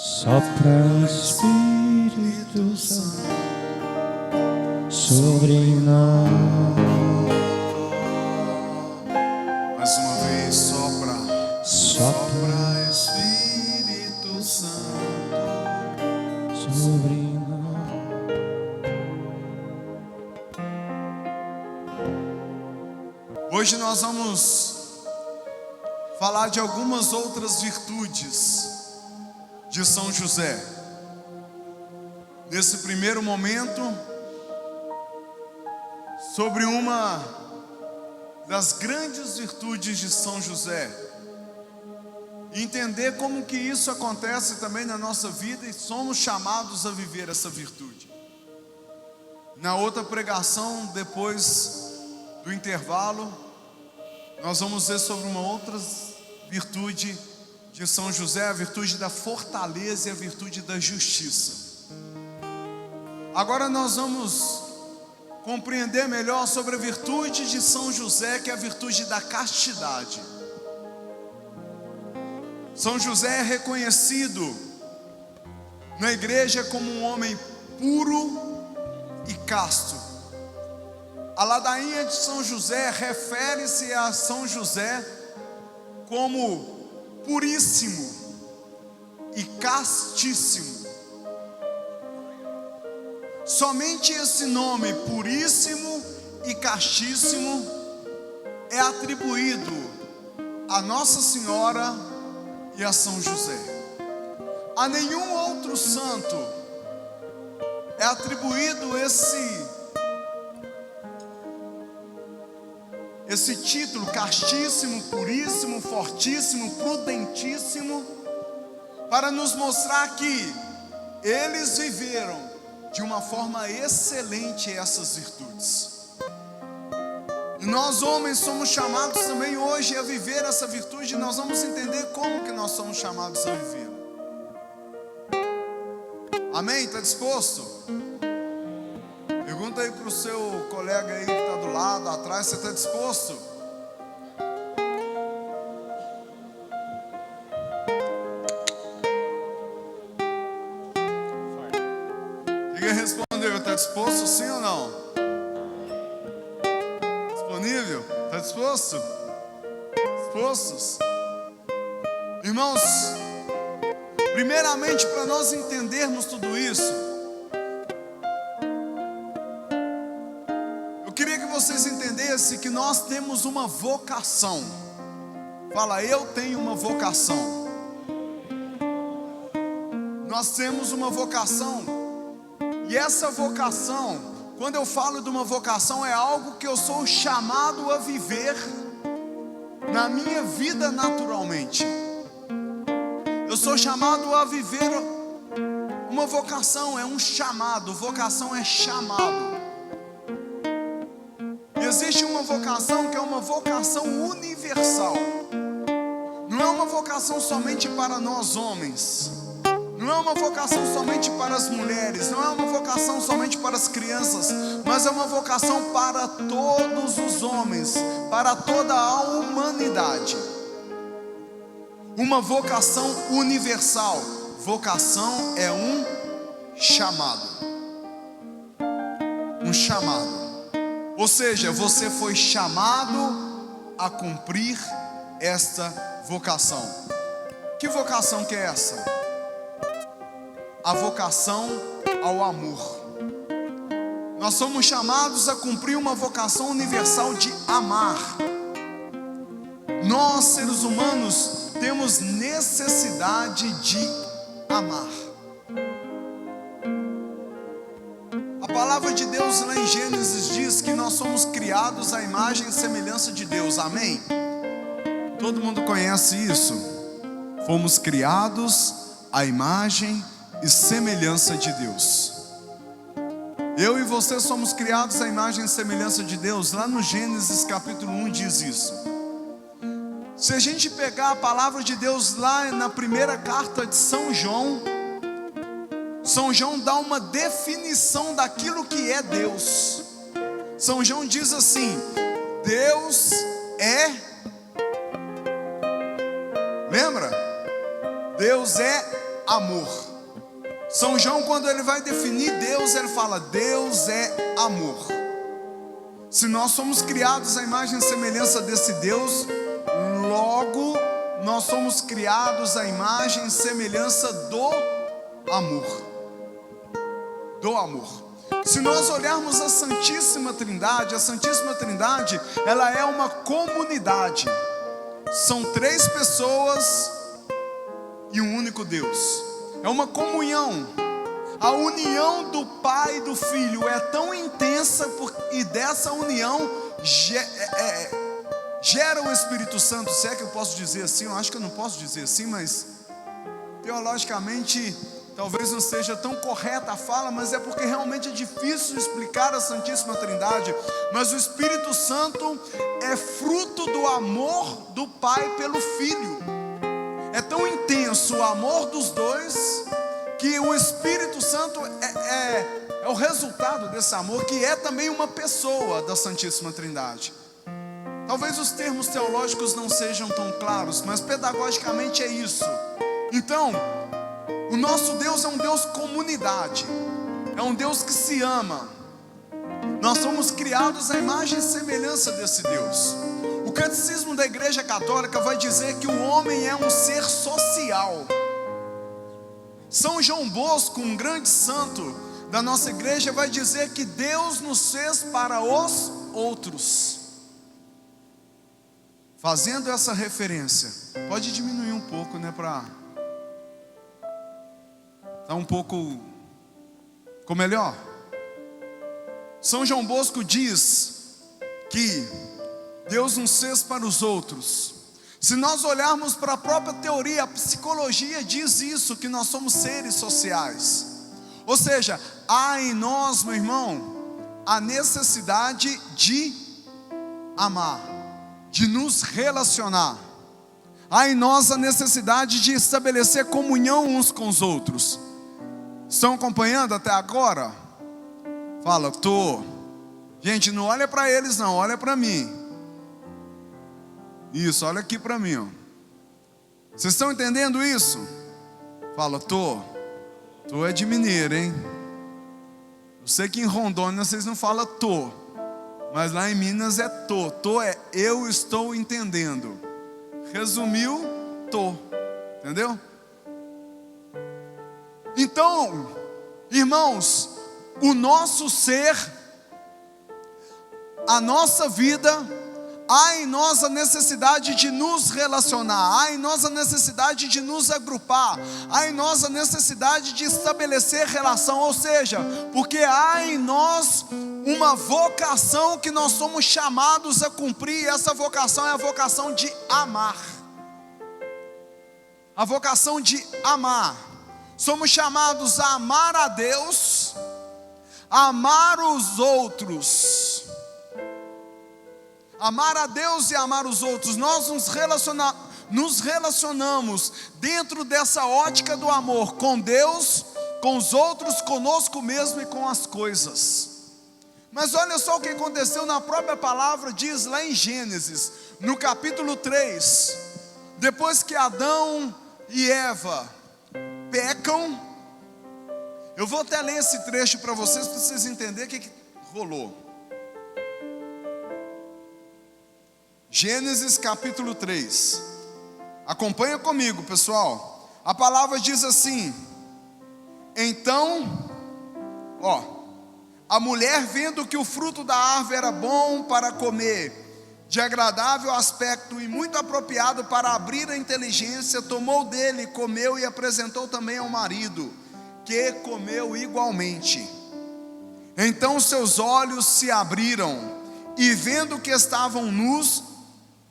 Sopra o Espírito Santo sobre nós. Mais uma vez, sopra Espírito Santo sobre nós. Hoje nós vamos falar de algumas outras virtudes de São José. Nesse primeiro momento, sobre uma das grandes virtudes de São José, e entender como que isso acontece também na nossa vida e somos chamados a viver essa virtude. Na outra pregação, depois do intervalo, nós vamos ver sobre uma outra virtude de São José, a virtude da fortaleza e a virtude da justiça. Agora nós vamos compreender melhor sobre a virtude de São José, que é a virtude da castidade. São José é reconhecido na igreja como um homem puro e casto. A ladainha de São José refere-se a São José como puríssimo e castíssimo. Somente esse nome, puríssimo e castíssimo, é atribuído a Nossa Senhora e a São José. A nenhum outro santo é atribuído esse título, castíssimo, puríssimo, fortíssimo, prudentíssimo, para nos mostrar que eles viveram de uma forma excelente essas virtudes. E nós homens somos chamados também hoje a viver essa virtude, e nós vamos entender como que nós somos chamados a viver. Amém? Está disposto? Pergunta aí para o seu colega aí que está do lado, atrás, você está disposto? Quem respondeu? Está disposto, sim ou não? Disponível? Está disposto? Dispostos? Irmãos, primeiramente, para nós entendermos tudo isso, eu queria que vocês entendessem que nós temos uma vocação. Fala, eu tenho uma vocação. Nós temos uma vocação. E essa vocação, quando eu falo de uma vocação, é algo que eu sou chamado a viver na minha vida naturalmente. Eu sou chamado a viver uma vocação, é um chamado. Vocação é chamado. Existe uma vocação que é uma vocação universal. Não é uma vocação somente para nós homens. Não é uma vocação somente para as mulheres. Não é uma vocação somente para as crianças. Mas é uma vocação para todos os homens, para toda a humanidade. Uma vocação universal. Vocação é um chamado. Um chamado. Ou seja, você foi chamado a cumprir esta vocação. Que vocação que é essa? A vocação ao amor. Nós somos chamados a cumprir uma vocação universal de amar. Nós, seres humanos, temos necessidade de amar. A palavra de Deus lá em Gênesis diz que nós somos criados à imagem e semelhança de Deus, amém? Todo mundo conhece isso? Fomos criados à imagem e semelhança de Deus. Eu e você somos criados à imagem e semelhança de Deus. Lá no Gênesis capítulo 1 diz isso. Se a gente pegar a palavra de Deus lá na primeira carta de São João, São João dá uma definição daquilo que é Deus. São João diz assim: Deus é, lembra? Deus é amor. São João, quando ele vai definir Deus, ele fala: Deus é amor. Se nós somos criados à imagem e semelhança desse Deus, logo nós somos criados à imagem e semelhança do amor. Do amor. Se nós olharmos a Santíssima Trindade, ela é uma comunidade. São 3 pessoas e um único Deus. É uma comunhão. A união do Pai e do Filho é tão intensa, e dessa união gera o Espírito Santo. Se é que eu posso dizer assim, eu acho que eu não posso dizer assim, mas teologicamente talvez não seja tão correta a fala, mas é porque realmente é difícil explicar a Santíssima Trindade. Mas o Espírito Santo é fruto do amor do Pai pelo Filho. É tão intenso o amor dos dois, que o Espírito Santo é o resultado desse amor, que é também uma pessoa da Santíssima Trindade. Talvez os termos teológicos não sejam tão claros, mas pedagogicamente é isso. Então, o nosso Deus é um Deus comunidade, é um Deus que se ama. Nós somos criados à imagem e semelhança desse Deus. O Catecismo da Igreja Católica vai dizer que o homem é um ser social. São João Bosco, um grande santo da nossa igreja, vai dizer que Deus nos fez para os outros. Fazendo essa referência, pode diminuir um pouco, né, para tá um pouco ficou melhor. São João Bosco diz que Deus nos fez para os outros. Se nós olharmos para a própria teoria, a psicologia diz isso, que nós somos seres sociais. Ou seja, há em nós, meu irmão, a necessidade de amar, de nos relacionar. Há em nós a necessidade de estabelecer comunhão uns com os outros. Estão acompanhando até agora? Fala, tô. Gente, não olha para eles não, olha para mim. Isso, olha aqui para mim, ó. Vocês estão entendendo isso? Fala, tô é de mineiro, hein? Eu sei que em Rondônia vocês não falam tô, mas lá em Minas é tô é eu estou entendendo. Resumiu, tô. Entendeu? Então, irmãos, o nosso ser, a nossa vida, há em nós a necessidade de nos relacionar, há em nós a necessidade de nos agrupar, há em nós a necessidade de estabelecer relação, ou seja, porque há em nós uma vocação que nós somos chamados a cumprir, e essa vocação é a vocação de amar. A vocação de amar. Somos chamados a amar a Deus, a amar os outros. Amar a Deus e amar os outros. Nós nos relacionamos dentro dessa ótica do amor com Deus, com os outros, conosco mesmo e com as coisas. Mas olha só o que aconteceu na própria palavra, diz lá em Gênesis, no capítulo 3, depois que Adão e Eva pecam. Eu vou até ler esse trecho para vocês entenderem o que rolou. Gênesis capítulo 3. Acompanha comigo, pessoal. A palavra diz assim: então, a mulher, vendo que o fruto da árvore era bom para comer, de agradável aspecto e muito apropriado para abrir a inteligência, tomou dele, comeu e apresentou também ao marido, que comeu igualmente. Então seus olhos se abriram, e vendo que estavam nus,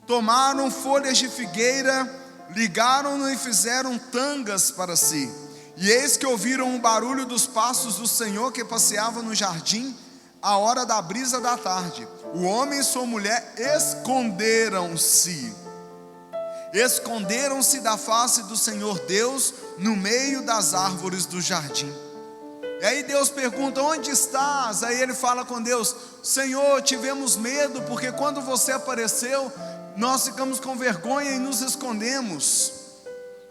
tomaram folhas de figueira, ligaram-no e fizeram tangas para si. E eis que ouviram o barulho dos passos do Senhor que passeava no jardim, à hora da brisa da tarde. O homem e sua mulher esconderam-se da face do Senhor Deus no meio das árvores do jardim. E aí Deus pergunta: onde estás? Aí ele fala com Deus: Senhor, tivemos medo, porque quando você apareceu, nós ficamos com vergonha e nos escondemos.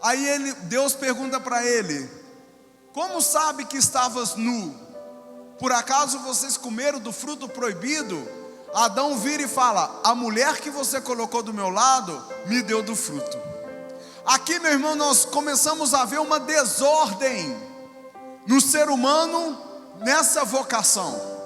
Aí Deus pergunta para ele: como sabe que estavas nu? Por acaso vocês comeram do fruto proibido? Adão vira e fala: a mulher que você colocou do meu lado me deu do fruto. Aqui, meu irmão, nós começamos a ver uma desordem no ser humano nessa vocação.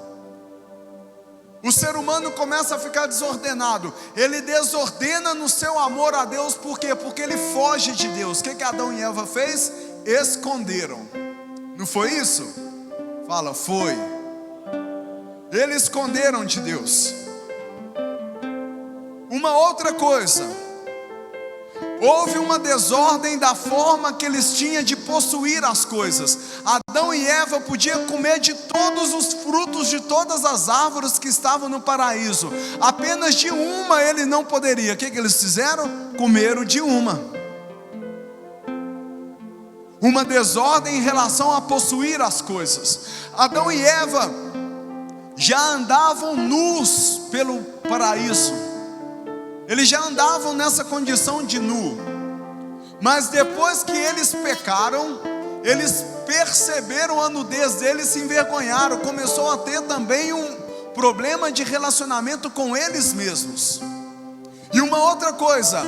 O ser humano começa a ficar desordenado. Ele desordena no seu amor a Deus. Por quê? Porque ele foge de Deus. O que Adão e Eva fez? Esconderam. Não foi isso? Fala, foi. Eles esconderam de Deus. Uma outra coisa, houve uma desordem da forma que eles tinham de possuir as coisas. Adão e Eva podiam comer de todos os frutos de todas as árvores que estavam no paraíso. Apenas de uma ele não poderia. O que eles fizeram? Comeram de uma. Uma desordem em relação a possuir as coisas. Adão e Eva já andavam nus pelo paraíso. Eles já andavam nessa condição de nu. Mas depois que eles pecaram, eles perceberam a nudez deles, se envergonharam. Começou a ter também um problema de relacionamento com eles mesmos. E uma outra coisa,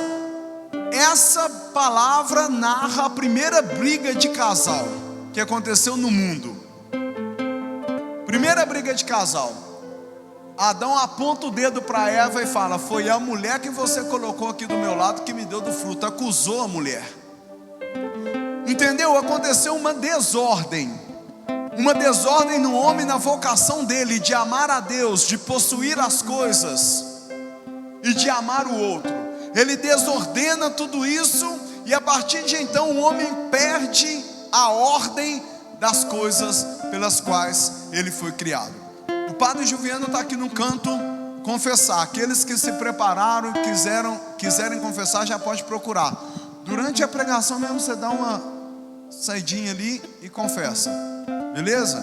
essa palavra narra a primeira briga de casal que aconteceu no mundo. Primeira briga de casal. Adão aponta o dedo para Eva e fala: foi a mulher que você colocou aqui do meu lado que me deu do fruto. Acusou a mulher. Entendeu? Aconteceu uma desordem. Uma desordem no homem, na vocação dele de amar a Deus, de possuir as coisas e de amar o outro. Ele desordena tudo isso, e a partir de então o homem perde a ordem das coisas pelas quais ele foi criado. O Padre Juliano está aqui no canto confessar. Aqueles que se prepararam e quiserem confessar, já pode procurar. Durante a pregação mesmo, você dá uma saidinha ali e confessa. Beleza?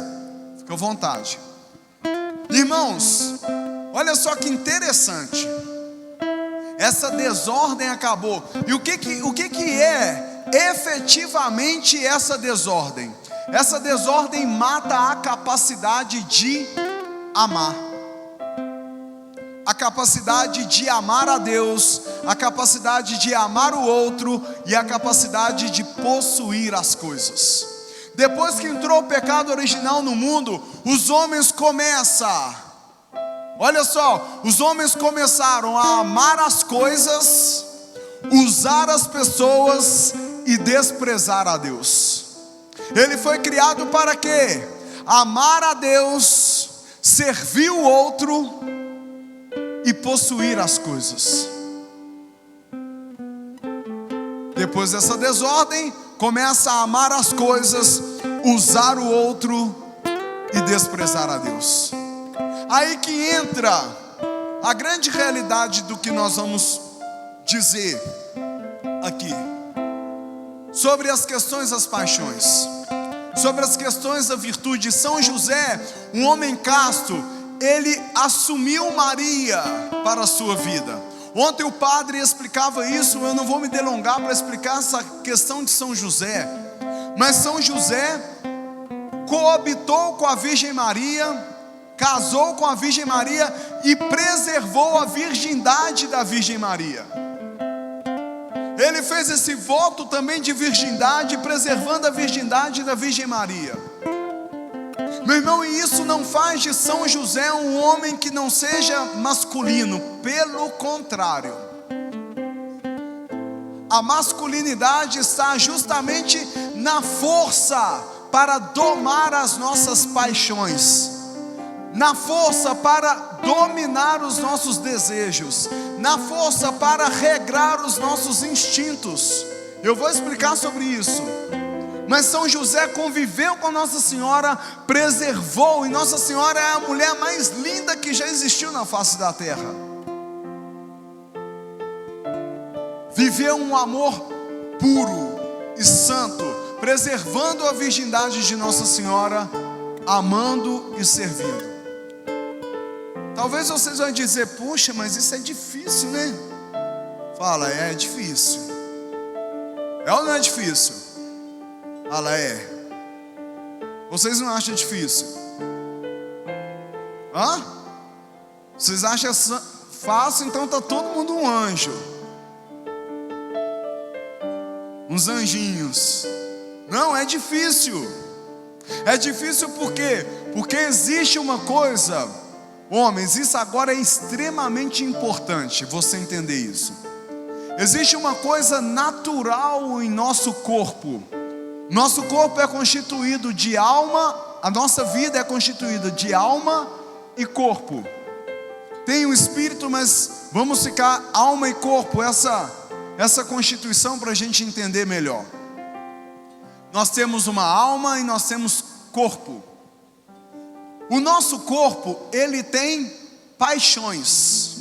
Fica à vontade. Irmãos, olha só que interessante. Essa desordem acabou. E o que é efetivamente essa desordem? Essa desordem mata a capacidade de amar. A capacidade de amar a Deus, a capacidade de amar o outro e a capacidade de possuir as coisas. Depois que entrou o pecado original no mundo, os homens começam, olha só, os homens começaram a amar as coisas, usar as pessoas e desprezar a Deus. Ele foi criado para quê? Amar a Deus, servir o outro e possuir as coisas. Depois dessa desordem, começa a amar as coisas, usar o outro e desprezar a Deus. Aí que entra a grande realidade do que nós vamos dizer aqui, sobre as questões das paixões, sobre as questões da virtude. São José, um homem casto, ele assumiu Maria para a sua vida. Ontem o padre explicava isso, eu não vou me delongar para explicar essa questão de São José. Mas São José coabitou com a Virgem Maria, casou com a Virgem Maria e preservou a virgindade da Virgem Maria. Ele fez esse voto também de virgindade, preservando a virgindade da Virgem Maria. Meu irmão, e isso não faz de São José um homem que não seja masculino. Pelo contrário, a masculinidade está justamente na força para domar as nossas paixões, na força para dominar os nossos desejos, na força para regrar os nossos instintos. Eu vou explicar sobre isso. Mas São José conviveu com Nossa Senhora, preservou, e Nossa Senhora é a mulher mais linda que já existiu na face da terra. Viveu um amor puro e santo, preservando a virgindade de Nossa Senhora, amando e servindo. Talvez vocês vão dizer: puxa, mas isso é difícil, né? Fala, é difícil. É ou não é difícil? Fala, é. Vocês não acham difícil? Hã? Vocês acham fácil, então tá todo mundo um anjo. Uns anjinhos. Não, é difícil. É difícil por quê? Porque existe uma coisa, homens, isso agora é extremamente importante você entender isso. Existe uma coisa natural em nosso corpo. Nosso corpo é constituído de alma, a nossa vida é constituída de alma e corpo. Tem o espírito, mas vamos ficar alma e corpo, essa constituição para a gente entender melhor. Nós temos uma alma e nós temos corpo. O nosso corpo, ele tem paixões.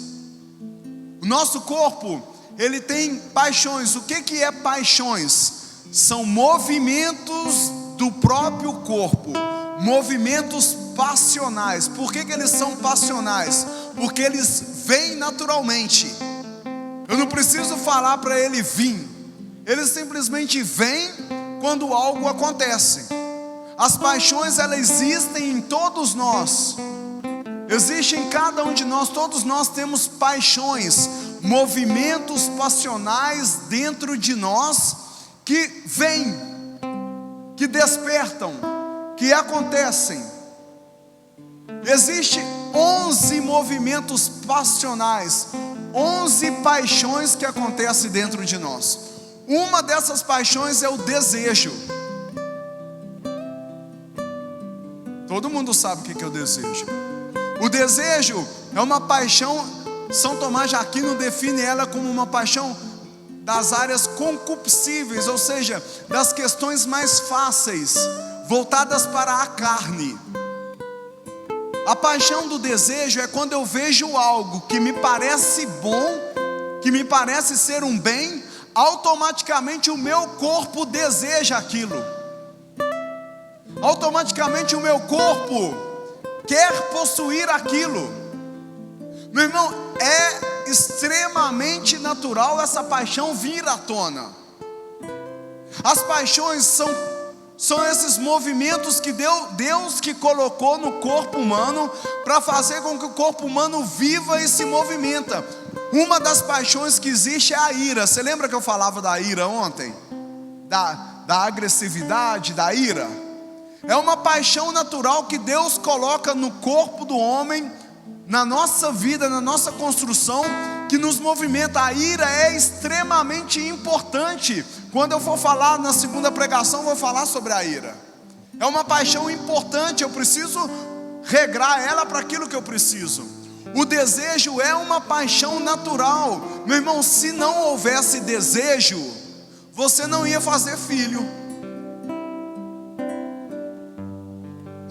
O nosso corpo, ele tem paixões. O que é paixões? São movimentos do próprio corpo, movimentos passionais. Por que eles são passionais? Porque eles vêm naturalmente. Eu não preciso falar para ele vir. Eles simplesmente vêm quando algo acontece. As paixões, elas existem em todos nós. Existe em cada um de nós. Todos nós temos paixões, movimentos passionais dentro de nós que vêm, que despertam, que acontecem. Existem 11 movimentos passionais, 11 paixões que acontecem dentro de nós. Uma dessas paixões é o desejo. Todo mundo sabe o que é o desejo. O desejo é uma paixão. São Tomás de Aquino define ela como uma paixão das áreas concupiscíveis, ou seja, das questões mais fáceis, voltadas para a carne. A paixão do desejo é quando eu vejo algo que me parece bom, que me parece ser um bem, automaticamente o meu corpo deseja aquilo. Automaticamente o meu corpo quer possuir aquilo. Meu irmão, é extremamente natural essa paixão vir à tona. As paixões são esses movimentos que Deus que colocou no corpo humano para fazer com que o corpo humano viva e se movimenta. Uma das paixões que existe é a ira. Você lembra que eu falava da ira ontem? Da agressividade, da ira? É uma paixão natural que Deus coloca no corpo do homem, na nossa vida, na nossa construção, que nos movimenta. A ira é extremamente importante. Quando eu for falar na segunda pregação, vou falar sobre a ira. É uma paixão importante, eu preciso regrar ela para aquilo que eu preciso. O desejo é uma paixão natural. Meu irmão, se não houvesse desejo, você não ia fazer filho.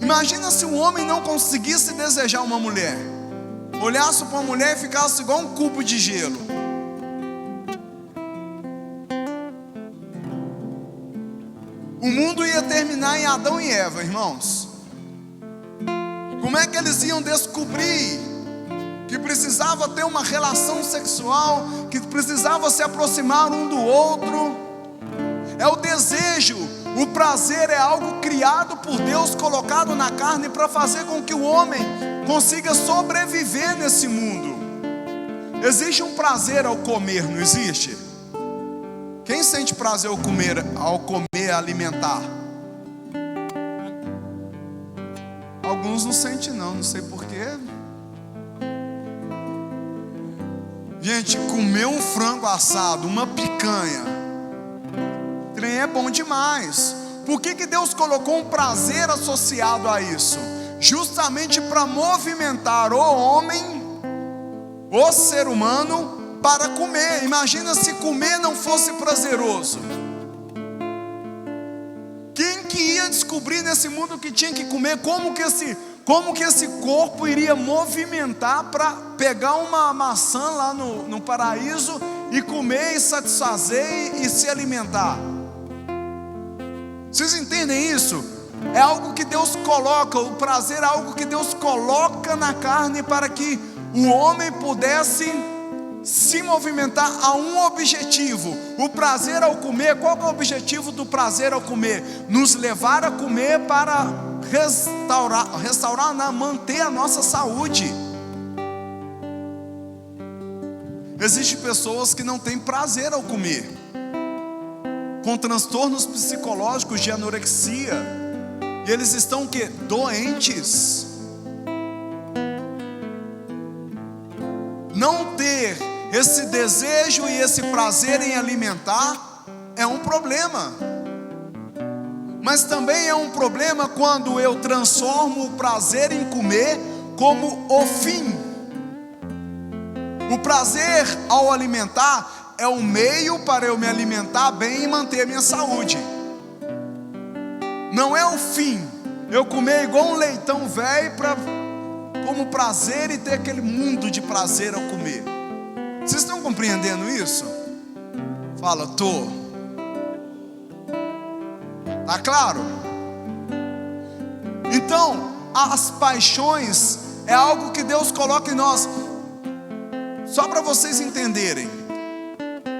Imagina se um homem não conseguisse desejar uma mulher, olhasse para uma mulher e ficasse igual um cubo de gelo. O mundo ia terminar em Adão e Eva, irmãos. Como é que eles iam descobrir que precisava ter uma relação sexual, que precisava se aproximar um do outro? É o desejo. O prazer é algo criado por Deus, colocado na carne para fazer com que o homem consiga sobreviver nesse mundo. Existe um prazer ao comer, não existe? Quem sente prazer ao comer, alimentar? Alguns não sentem não sei porquê. Gente, comer um frango assado, uma picanha, trem é bom demais. Por que Deus colocou um prazer associado a isso? Justamente para movimentar o homem, o ser humano, para comer. Imagina se comer não fosse prazeroso. Quem que ia descobrir nesse mundo que tinha que comer? Como que esse corpo iria movimentar para pegar uma maçã lá no paraíso e comer e satisfazer e se alimentar? Vocês entendem isso? É algo que Deus coloca, o prazer é algo que Deus coloca na carne para que o homem pudesse se movimentar a um objetivo. O prazer ao comer, qual é o objetivo do prazer ao comer? Nos levar a comer para restaurar, manter a nossa saúde. Existem pessoas que não têm prazer ao comer, com transtornos psicológicos de anorexia, e eles estão o quê? Doentes. Não ter esse desejo e esse prazer em alimentar é um problema. Mas também é um problema quando eu transformo o prazer em comer como o fim. O prazer ao alimentar é o meio para eu me alimentar bem e manter a minha saúde. Não é o fim. Eu comer igual um leitão velho como prazer e ter aquele mundo de prazer ao comer. Vocês estão compreendendo isso? Fala, tô. Tá claro? Então, as paixões é algo que Deus coloca em nós. Só para vocês entenderem,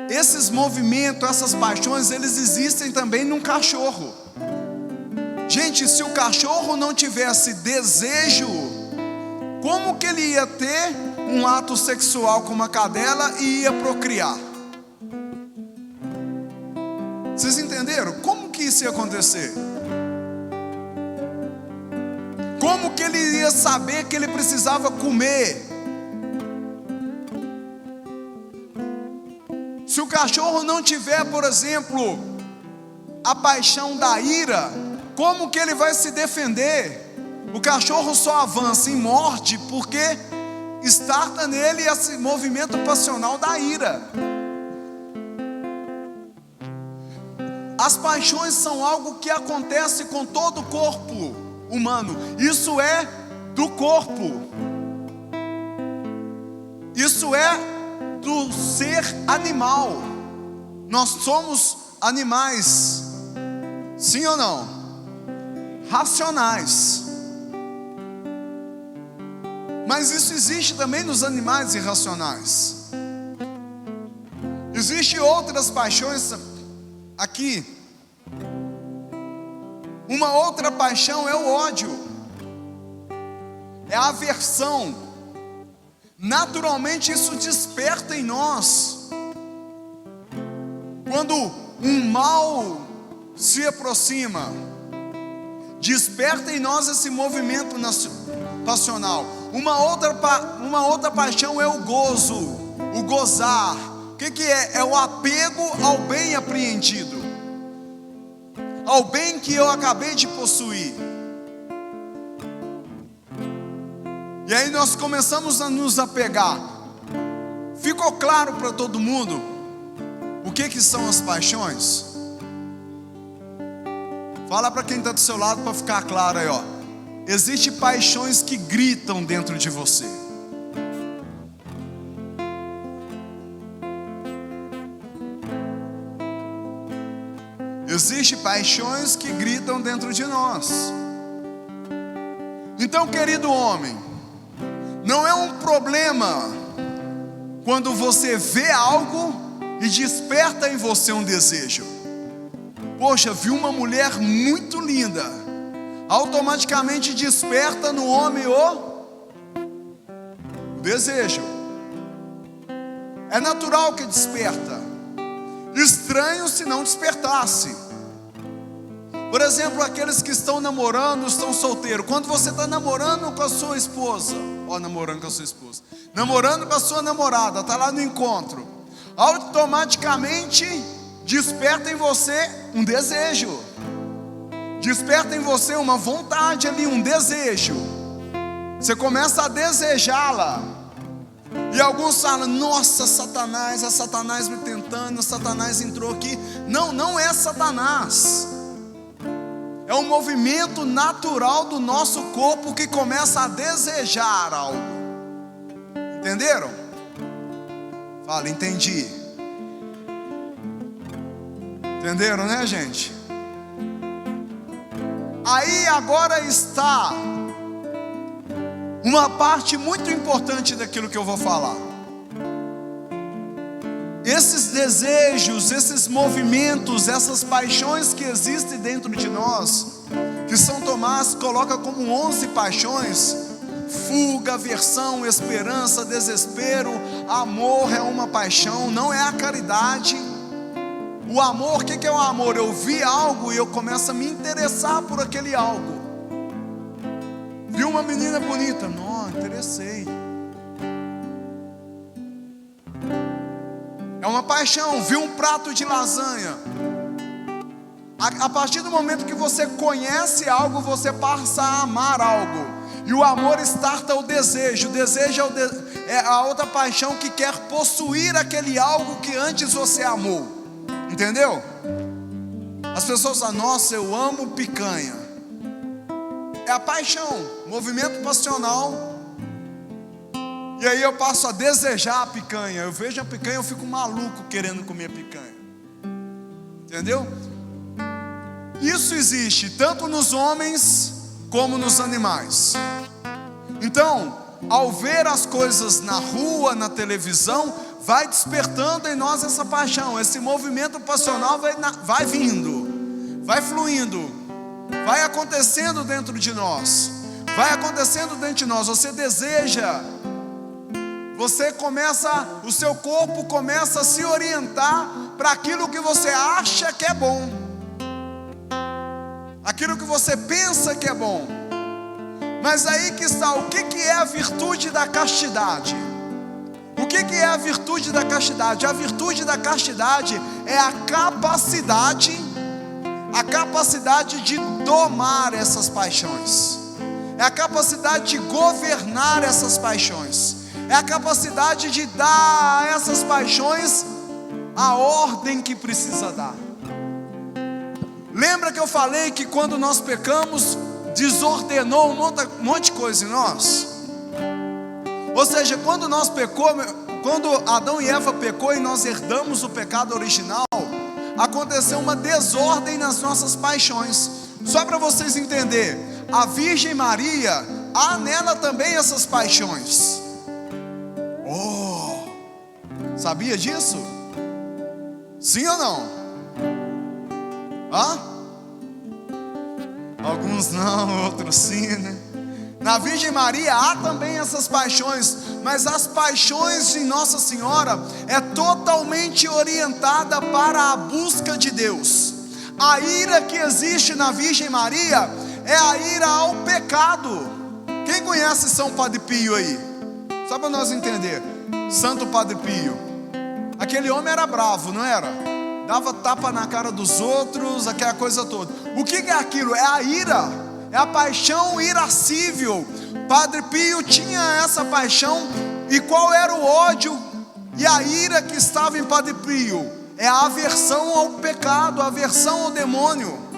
esses movimentos, essas paixões, eles existem também num cachorro. Gente, se o cachorro não tivesse desejo, como que ele ia ter um ato sexual com uma cadela e ia procriar? Vocês entenderam? Como que isso ia acontecer? Como que ele ia saber que ele precisava comer? Se o cachorro não tiver, por exemplo, a paixão da ira, como que ele vai se defender? O cachorro só avança e morde porque starta nele esse movimento passional da ira. As paixões são algo que acontece com todo o corpo humano. Isso é do corpo. Isso é do ser animal. Nós somos animais, sim ou não? Racionais. Mas isso existe também nos animais irracionais. Existem outras paixões aqui. Uma outra paixão é o ódio, é a aversão. Naturalmente isso desperta em nós. Quando um mal se aproxima, desperta em nós esse movimento passional. Uma outra paixão é o gozo, o gozar. O que é? É o apego ao bem apreendido, ao bem que eu acabei de possuir. E aí nós começamos a nos apegar. Ficou claro para todo mundo o que são as paixões? Fala para quem está do seu lado para ficar claro aí, ó. Existem paixões que gritam dentro de você. Existem paixões que gritam dentro de nós. Então, querido homem, não é um problema quando você vê algo e desperta em você um desejo. Poxa, vi uma mulher muito linda. Automaticamente desperta no homem o desejo. É natural que desperta. Estranho se não despertasse. Por exemplo, aqueles que estão namorando, estão solteiros. Quando você está namorando com a sua esposa, namorando com a sua namorada, está lá no encontro, automaticamente desperta em você um desejo. Desperta em você uma vontade ali, um desejo. Você começa a desejá-la. E alguns falam, nossa, Satanás, é Satanás me tentando, Satanás entrou aqui. Não, não é Satanás. É um movimento natural do nosso corpo que começa a desejar algo. Entenderam? Fala, entendi. Entenderam, né, gente? Aí agora está uma parte muito importante daquilo que eu vou falar. esses desejos, esses movimentos, essas paixões que existem dentro de nós, que São Tomás coloca como 11 paixões: fuga, aversão, esperança, desespero. Amor é uma paixão, não é a caridade. O amor, o que é o amor? Eu vi algo e eu começo a me interessar por aquele algo. Vi uma menina bonita, não, interessei. É uma paixão. Vi um prato de lasanha. A partir do momento que você conhece algo, você passa a amar algo. E o amor starta o desejo. O desejo é a outra paixão que quer possuir aquele algo que antes você amou. Entendeu? As pessoas falam: nossa, eu amo picanha. É a paixão, movimento passional. E aí eu passo a desejar a picanha. Eu vejo a picanha, eu fico maluco querendo comer picanha. Entendeu? Isso existe tanto nos homens como nos animais. Então, ao ver as coisas na rua, na televisão, vai despertando em nós essa paixão. Esse movimento passional vai vindo, vai fluindo, vai acontecendo dentro de nós. Vai acontecendo dentro de nós. Você deseja. Você começa, o seu corpo começa a se orientar para aquilo que você acha que é bom, aquilo que você pensa que é bom. Mas aí que está, o que é a virtude da castidade? O que é a virtude da castidade? A virtude da castidade é a capacidade de domar essas paixões, é a capacidade de governar essas paixões. É a capacidade de dar a essas paixões a ordem que precisa dar. Lembra que eu falei que quando nós pecamos, desordenou um monte de coisa em nós? Ou seja, quando Adão e Eva pecou e nós herdamos o pecado original, aconteceu uma desordem nas nossas paixões. Só para vocês entenderem, a Virgem Maria, há nela também essas paixões. Sabia disso? Sim ou não? Alguns não, outros sim, né? Na Virgem Maria há também essas paixões, mas as paixões de Nossa Senhora é totalmente orientada para a busca de Deus. A ira que existe na Virgem Maria é a ira ao pecado. Quem conhece São Padre Pio aí? Só para nós entender. Santo Padre Pio. Aquele homem era bravo, não era? Dava tapa na cara dos outros, aquela coisa toda. O que é aquilo? É a ira, é a paixão irascível. Padre Pio tinha essa paixão. E qual era o ódio e a ira que estava em Padre Pio? É a aversão ao pecado, a aversão ao demônio.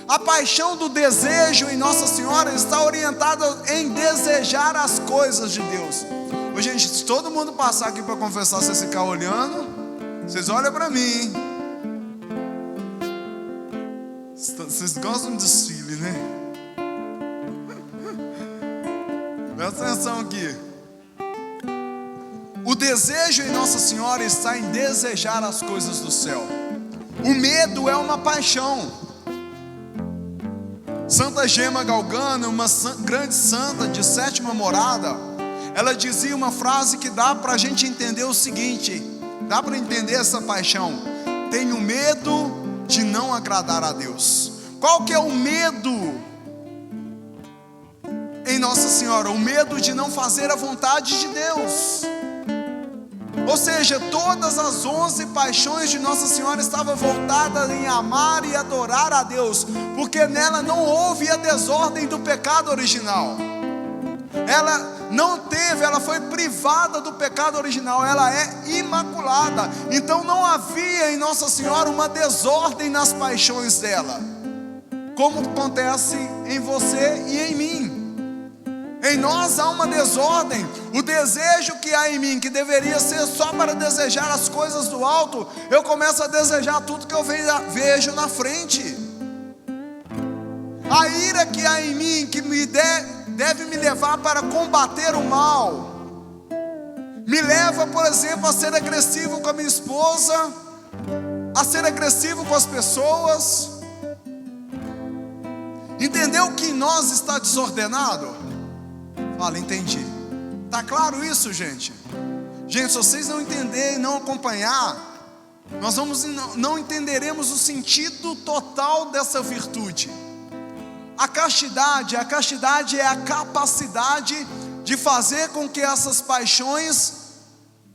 A paixão do desejo em Nossa Senhora está orientada em desejar as coisas de Deus. Ô, gente, se todo mundo passar aqui para confessar, vocês ficar olhando, vocês olham para mim, hein? Vocês gostam de desfile, né? Presta atenção aqui. O desejo em Nossa Senhora está em desejar as coisas do céu. O medo é uma paixão. Santa Gema Galgana, uma grande santa de sétima morada, ela dizia uma frase que dá para a gente entender o seguinte: dá para entender essa paixão. Tenho medo de não agradar a Deus. Qual que é o medo em Nossa Senhora? O medo de não fazer a vontade de Deus. Ou seja, todas as 11 paixões de Nossa Senhora estavam voltadas em amar e adorar a Deus, porque nela não houve a desordem do pecado original. Ela não teve, ela foi privada do pecado original, ela é imaculada. Então não havia em Nossa Senhora uma desordem nas paixões dela, como acontece em você e em mim. Em nós há uma desordem. O desejo que há em mim, que deveria ser só para desejar as coisas do alto, eu começo a desejar tudo que eu vejo na frente. A ira que há em mim, que deve me levar para combater o mal, Me leva, por exemplo, a ser agressivo com a minha esposa, a ser agressivo com as pessoas. Entendeu que em nós está desordenado? Fala, entendi. Tá claro isso, gente? Gente, se vocês não entenderem e não acompanhar, nós não entenderemos o sentido total dessa virtude. A castidade é a capacidade de fazer com que essas paixões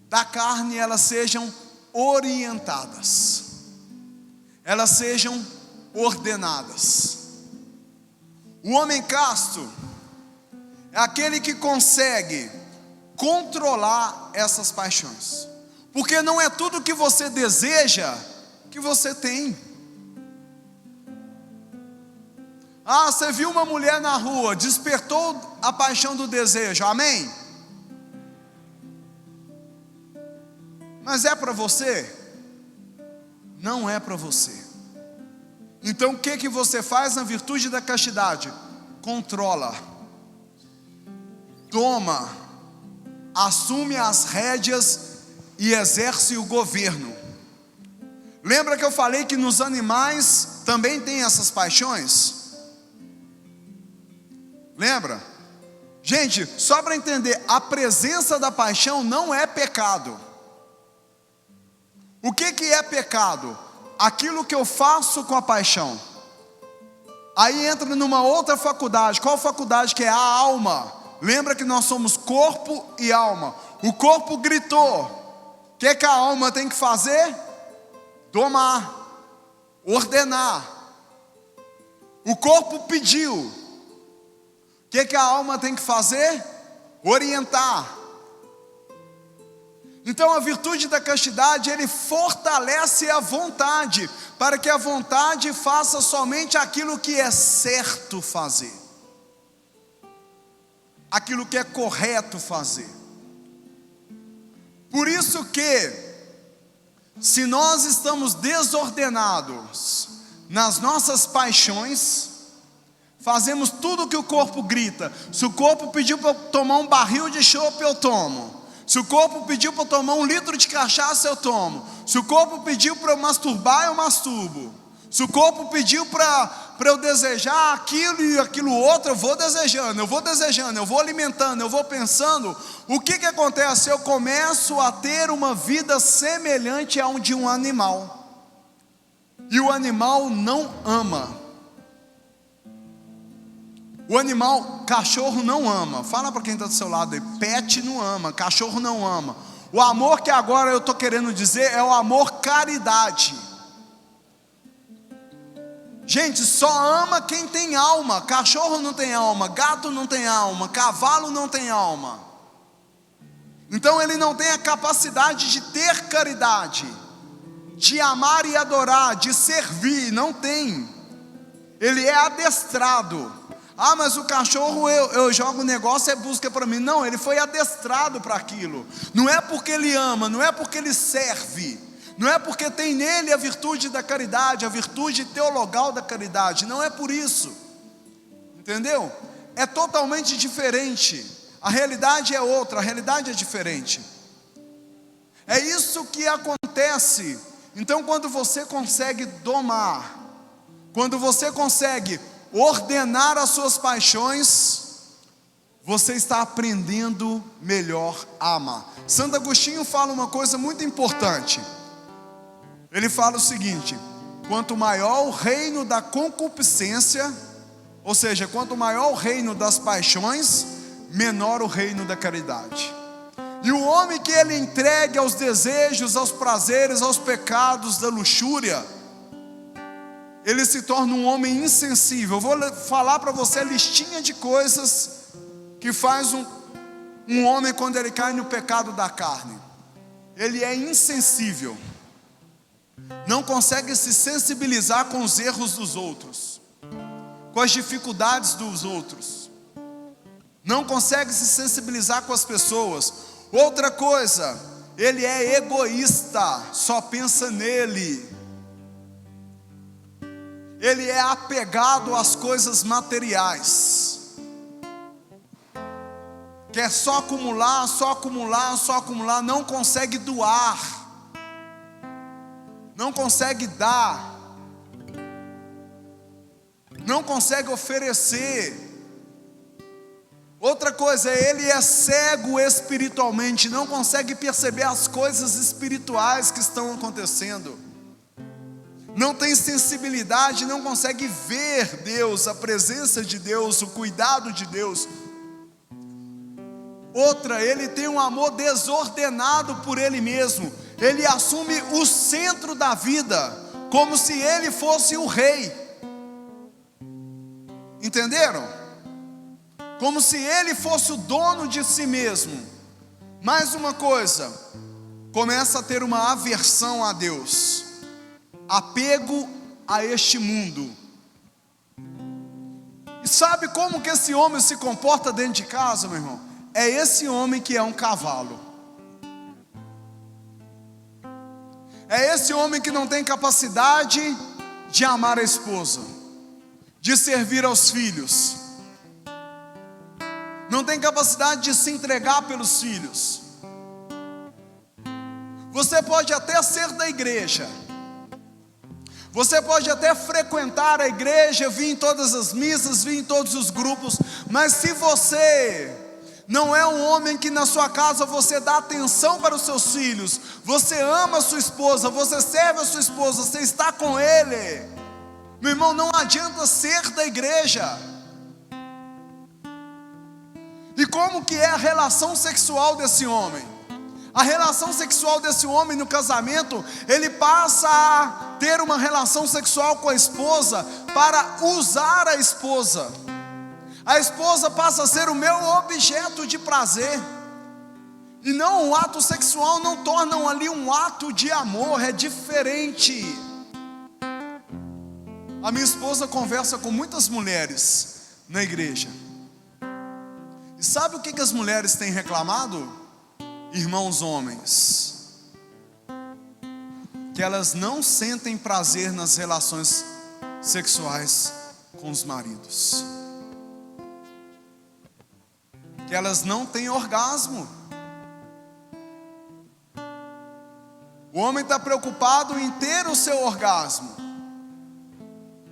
da carne elas sejam orientadas, elas sejam ordenadas. O homem casto é aquele que consegue controlar essas paixões, porque não é tudo que você deseja que você tem. Ah, você viu uma mulher na rua, despertou a paixão do desejo, amém? Mas é para você? Não é para você. Então o que você faz na virtude da castidade? Controla, toma, assume as rédeas e exerce o governo. Lembra que eu falei que nos animais também tem essas paixões? Lembra? Gente, só para entender, a presença da paixão não é pecado. O que é pecado? Aquilo que eu faço com a paixão. Aí entra numa outra faculdade. Qual faculdade? Que é a alma. Lembra que nós somos corpo e alma. O corpo gritou. O que a alma tem que fazer? Domar, ordenar. O corpo pediu. O que a alma tem que fazer? Orientar. Então a virtude da castidade, ele fortalece a vontade, para que a vontade faça somente aquilo que é certo fazer, aquilo que é correto fazer. Por isso que, se nós estamos desordenados nas nossas paixões, fazemos tudo o que o corpo grita. Se o corpo pediu para eu tomar um barril de chopp, eu tomo. Se o corpo pediu para eu tomar 1 litro de cachaça, eu tomo. Se o corpo pediu para eu masturbar, eu masturbo. Se o corpo pediu para eu desejar aquilo e aquilo outro, eu vou desejando, eu vou alimentando, eu vou pensando. O que acontece? Eu começo a ter uma vida semelhante a de um animal. E o animal não ama. O animal, cachorro não ama. Fala para quem está do seu lado aí, pet não ama, cachorro não ama. O amor que agora eu estou querendo dizer é o amor caridade. Gente, só ama quem tem alma. Cachorro não tem alma, gato não tem alma, cavalo não tem alma. Então ele não tem a capacidade de ter caridade, de amar e adorar, de servir, não tem. Ele é adestrado. Ah, mas o cachorro eu jogo o negócio e busca para mim. Não, ele foi adestrado para aquilo. Não é porque ele ama, não é porque ele serve, não é porque tem nele a virtude da caridade, a virtude teologal da caridade. Não é por isso. Entendeu? É totalmente diferente. A realidade é outra, a realidade é diferente. É isso que acontece. Então quando você consegue domar, quando você consegue ordenar as suas paixões, você está aprendendo melhor a amar. Santo Agostinho fala uma coisa muito importante. Ele fala o seguinte: quanto maior o reino da concupiscência, ou seja, quanto maior o reino das paixões, menor o reino da caridade. E o homem que ele entregue aos desejos, aos prazeres, aos pecados da luxúria, ele se torna um homem insensível. Eu vou falar para você a listinha de coisas que faz um homem quando ele cai no pecado da carne. Ele é insensível, não consegue se sensibilizar com os erros dos outros, com as dificuldades dos outros, não consegue se sensibilizar com as pessoas. Outra coisa, ele é egoísta, só pensa nele. Ele é apegado às coisas materiais. O quer só acumular, só acumular, só acumular, não consegue doar, não consegue dar, não consegue oferecer. Outra coisa, ele é cego espiritualmente, não consegue perceber as coisas espirituais que estão acontecendo, não tem sensibilidade, não consegue ver Deus, a presença de Deus, o cuidado de Deus. Outra, ele tem um amor desordenado por ele mesmo, ele assume o centro da vida, como se ele fosse o rei, entenderam? Como se ele fosse o dono de si mesmo. Mais uma coisa, começa a ter uma aversão a Deus, apego a este mundo. E sabe como que esse homem se comporta dentro de casa, meu irmão? É esse homem que é um cavalo. É esse homem que não tem capacidade de amar a esposa, de servir aos filhos, não tem capacidade de se entregar pelos filhos. Você pode até ser da igreja, você pode até frequentar a igreja, vir em todas as missas, vir em todos os grupos, mas se você não é um homem que na sua casa você dá atenção para os seus filhos, você ama a sua esposa, você serve a sua esposa, você está com ele, meu irmão, não adianta ser da igreja. E como que é a relação sexual desse homem? A relação sexual desse homem no casamento, ele passa a ter uma relação sexual com a esposa para usar a esposa. A esposa passa a ser o meu objeto de prazer. E não, o ato sexual não torna ali um ato de amor, é diferente. A minha esposa conversa com muitas mulheres na igreja. E sabe o que as mulheres têm reclamado? Irmãos homens, que elas não sentem prazer nas relações sexuais com os maridos, que elas não têm orgasmo. O homem está preocupado em ter o seu orgasmo,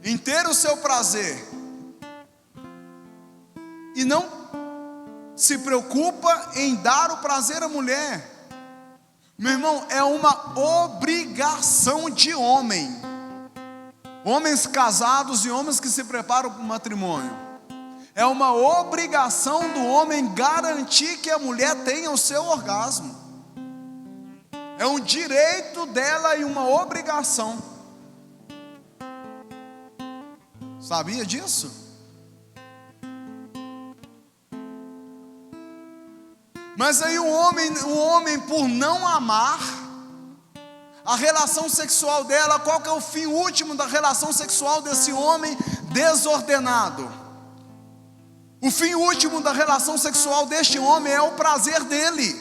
em ter o seu prazer, e não se preocupa em dar o prazer à mulher. Meu irmão, é uma obrigação de homem, homens casados e homens que se preparam para o matrimônio, é uma obrigação do homem garantir que a mulher tenha o seu orgasmo, é um direito dela e uma obrigação. Sabia disso? Mas aí o homem por não amar a relação sexual dela, qual que é o fim último da relação sexual desse homem desordenado? O fim último da relação sexual deste homem é o prazer dele.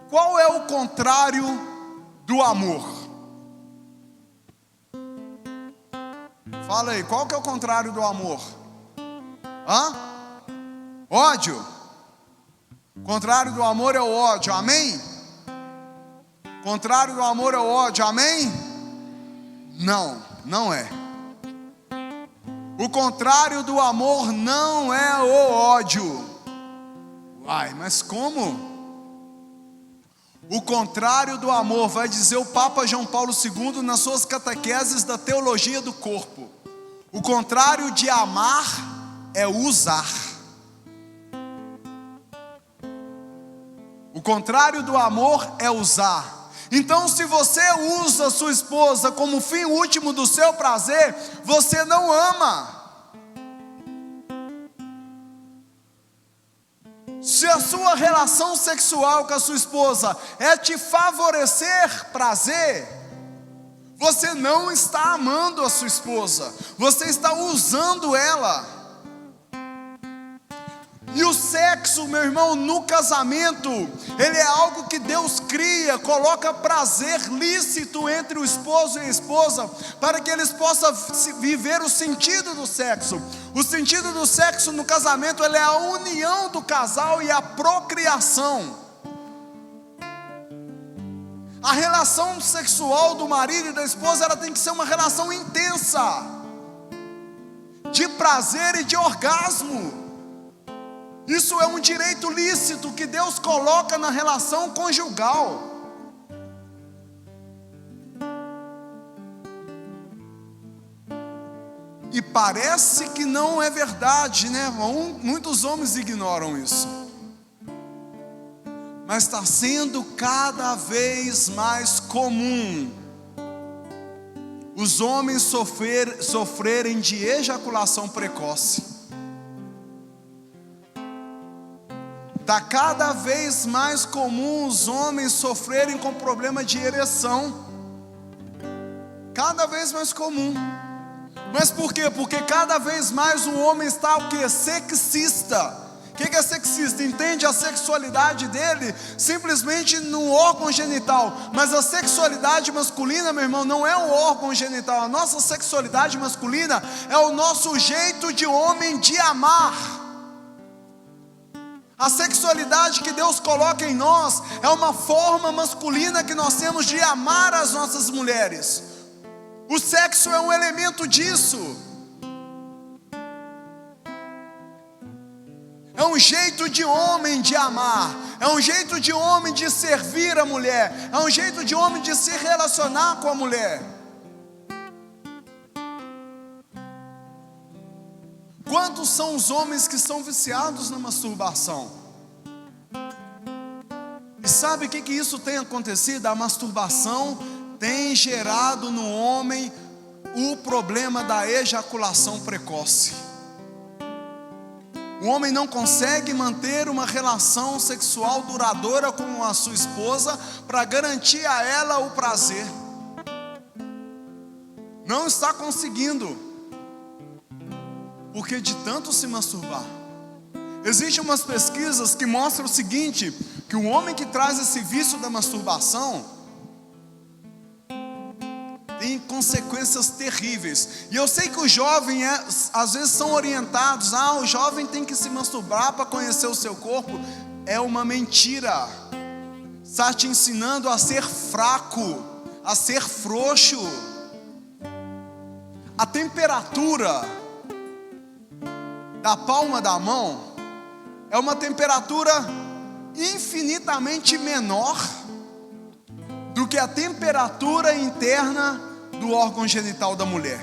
Qual é o contrário do amor? Fala aí, qual que é o contrário do amor? Ódio. O contrário do amor é o ódio, amém? O contrário do amor é o ódio, amém? Não, não é. O contrário do amor não é o ódio. Uai, mas como? O contrário do amor, vai dizer o Papa João Paulo II nas suas catequeses da teologia do corpo. O contrário de amar é usar. O contrário do amor é usar. Então, se você usa a sua esposa como fim último do seu prazer, você não ama. Se a sua relação sexual com a sua esposa é te favorecer prazer, você não está amando a sua esposa, você está usando ela. E o sexo, meu irmão, no casamento, ele é algo que Deus cria, coloca prazer lícito entre o esposo e a esposa, para que eles possam viver o sentido do sexo. O sentido do sexo no casamento, ele é a união do casal e a procriação. A relação sexual do marido e da esposa, ela tem que ser uma relação intensa, de prazer e de orgasmo. Isso é um direito lícito que Deus coloca na relação conjugal. E parece que não é verdade, né? Muitos homens ignoram isso. Mas está sendo cada vez mais comum os homens sofrerem de ejaculação precoce. Está cada vez mais comum os homens sofrerem com problema de ereção. Cada vez mais comum. Mas por quê? Porque cada vez mais o homem está o quê? Sexista. O que é sexista? Entende a sexualidade dele simplesmente no órgão genital. Mas a sexualidade masculina, meu irmão, não é o órgão genital. A nossa sexualidade masculina é o nosso jeito de homem de amar. A sexualidade que Deus coloca em nós é uma forma masculina que nós temos de amar as nossas mulheres. O sexo é um elemento disso. É um jeito de homem de amar. É um jeito de homem de servir a mulher. É um jeito de homem de se relacionar com a mulher. Quantos são os homens que são viciados na masturbação? E sabe o que isso tem acontecido? A masturbação tem gerado no homem o problema da ejaculação precoce. O homem não consegue manter uma relação sexual duradoura com a sua esposa para garantir a ela o prazer. Não está conseguindo. Porque de tanto se masturbar. Existem umas pesquisas que mostram o seguinte, que o homem que traz esse vício da masturbação tem consequências terríveis. E eu sei que o jovem às vezes são orientados, o jovem tem que se masturbar para conhecer o seu corpo. É uma mentira. Está te ensinando a ser fraco, a ser frouxo. A temperatura da palma da mão é uma temperatura infinitamente menor do que a temperatura interna do órgão genital da mulher.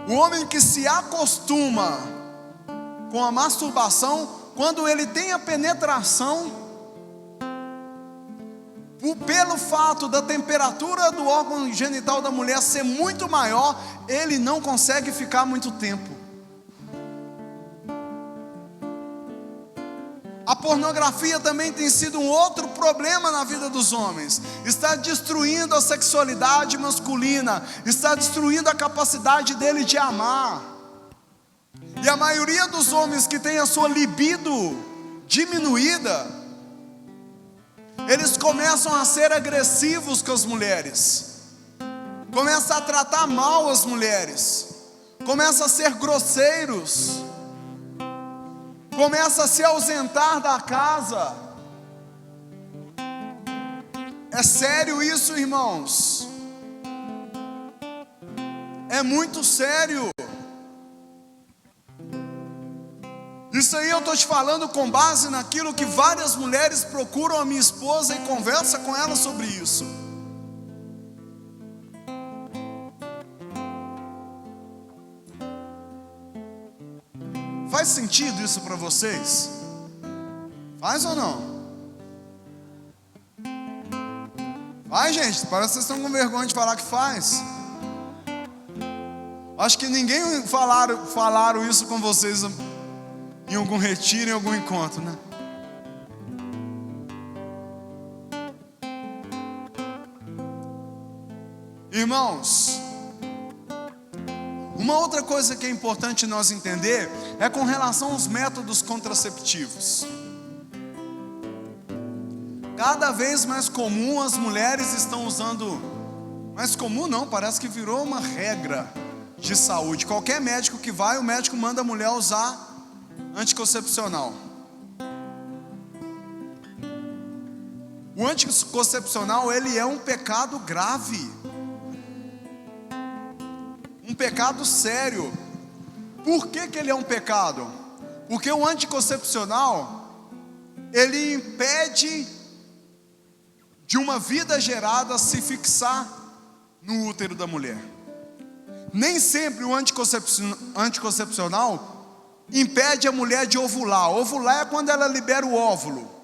O homem que se acostuma com a masturbação, quando ele tem a penetração, pelo fato da temperatura do órgão genital da mulher ser muito maior, ele não consegue ficar muito tempo. A pornografia também tem sido um outro problema na vida dos homens. Está destruindo a sexualidade masculina, está destruindo a capacidade dele de amar. E a maioria dos homens que tem a sua libido diminuída, eles começam a ser agressivos com as mulheres, começam a tratar mal as mulheres, começam a ser grosseiros, começa a se ausentar da casa. É sério isso, irmãos? É muito sério. Isso aí eu estou te falando com base naquilo que várias mulheres procuram a minha esposa e conversa com ela sobre isso. Faz sentido isso para vocês? Faz ou não? Faz, gente, parece que vocês estão com vergonha de falar que faz. Acho que ninguém falaram isso com vocês em algum retiro, em algum encontro, né? Irmãos, Uma outra coisa que é importante nós entender é com relação aos métodos contraceptivos. Cada vez mais comum as mulheres estão usando, mais comum não, parece que virou uma regra de saúde. Qualquer médico que vai, o médico manda a mulher usar anticoncepcional. O anticoncepcional, ele é um pecado grave, um pecado sério. Por que ele é um pecado? Porque o anticoncepcional, ele impede de uma vida gerada se fixar no útero da mulher. Nem sempre o anticoncepcional impede a mulher de ovular. Ovular é quando ela libera o óvulo.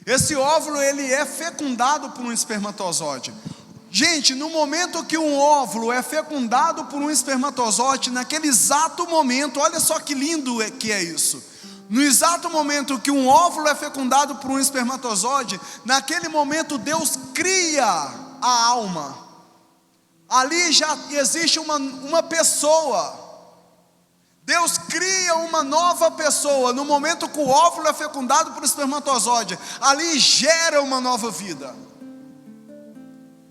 Esse óvulo, ele é fecundado por um espermatozoide. Gente, no momento que um óvulo é fecundado por um espermatozoide, naquele exato momento, olha só que lindo que é isso. No exato momento que um óvulo é fecundado por um espermatozoide, naquele momento Deus cria a alma. Ali já existe uma pessoa. Deus cria uma nova pessoa. No momento que o óvulo é fecundado por um espermatozoide, ali gera uma nova vida.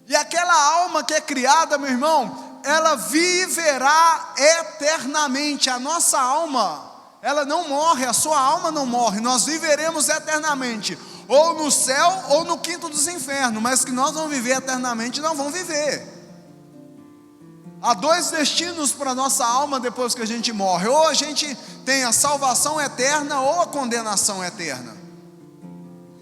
E aquela alma que é criada, meu irmão, ela viverá eternamente. A nossa alma, ela não morre, a sua alma não morre. Nós viveremos eternamente, ou no céu ou no quinto dos infernos. Mas que nós vamos viver eternamente, não vamos viver. Há dois destinos para a nossa alma depois que a gente morre: ou a gente tem a salvação eterna, ou a condenação eterna.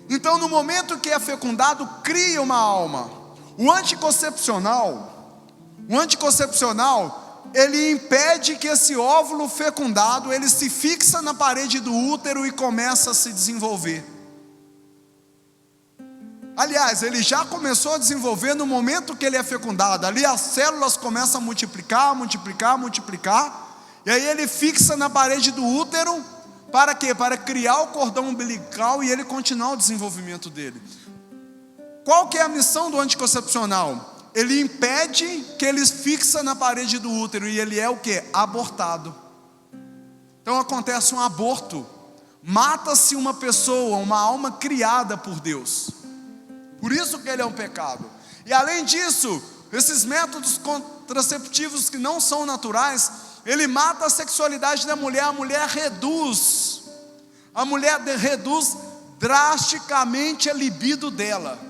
Então, no momento que é fecundado, cria uma alma. O anticoncepcional, ele impede que esse óvulo fecundado, ele se fixa na parede do útero e começa a se desenvolver. Aliás, ele já começou a desenvolver no momento que ele é fecundado. Ali as células começam a multiplicar, e aí ele fixa na parede do útero, para quê? Para criar o cordão umbilical e ele continuar o desenvolvimento dele. Qual que é a missão do anticoncepcional? Ele impede que ele fixa na parede do útero, e ele é o quê? Abortado. Então acontece um aborto, mata-se uma pessoa, uma alma criada por Deus. Por isso que ele é um pecado. E além disso, esses métodos contraceptivos que não são naturais, ele mata a sexualidade da mulher. A mulher reduz drasticamente a libido dela.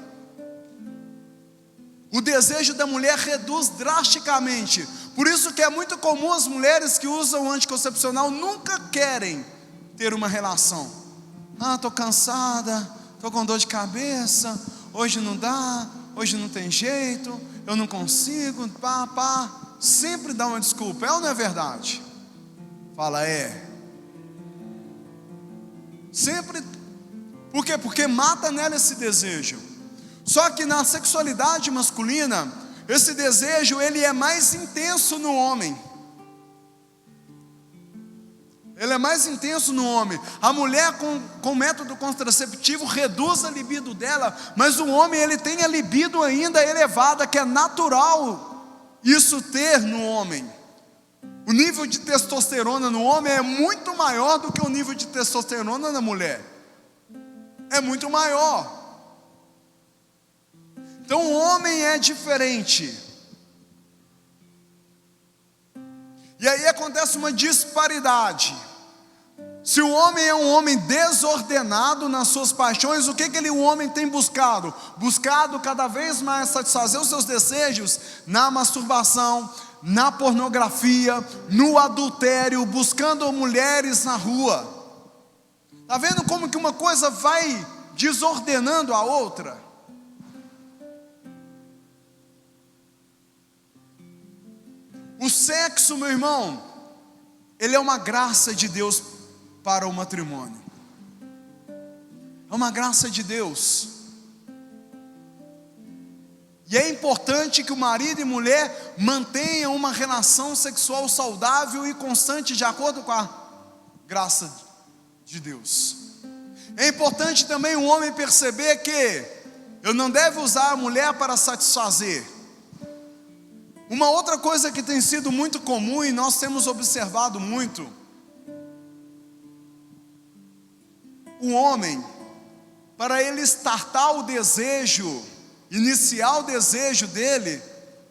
O desejo da mulher reduz drasticamente. Por isso que é muito comum as mulheres que usam o anticoncepcional nunca querem ter uma relação. Estou cansada, estou com dor de cabeça, hoje não dá, hoje não tem jeito, eu não consigo, sempre dá uma desculpa. É ou não é verdade? Fala, é. Sempre. Por quê? Porque mata nela esse desejo. Só que na sexualidade masculina, esse desejo, ele é mais intenso no homem. Ele é mais intenso no homem. A mulher com método contraceptivo reduz a libido dela, mas o homem, ele tem a libido ainda elevada, que é natural isso ter no homem. O nível de testosterona no homem é muito maior do que o nível de testosterona na mulher. É muito maior. Então o homem é diferente. E aí acontece uma disparidade. Se o homem é um homem desordenado nas suas paixões, o que o homem tem buscado? Buscado cada vez mais satisfazer os seus desejos na masturbação, na pornografia, no adultério, buscando mulheres na rua. Está vendo como que uma coisa vai desordenando a outra? O sexo, meu irmão, ele é uma graça de Deus para o matrimônio. É uma graça de Deus. E é importante que o marido e mulher mantenham uma relação sexual saudável e constante, de acordo com a graça de Deus. É importante também o homem perceber que eu não devo usar a mulher para satisfazer. Uma outra coisa que tem sido muito comum e nós temos observado muito: o homem, para ele startar o desejo, iniciar o desejo dele,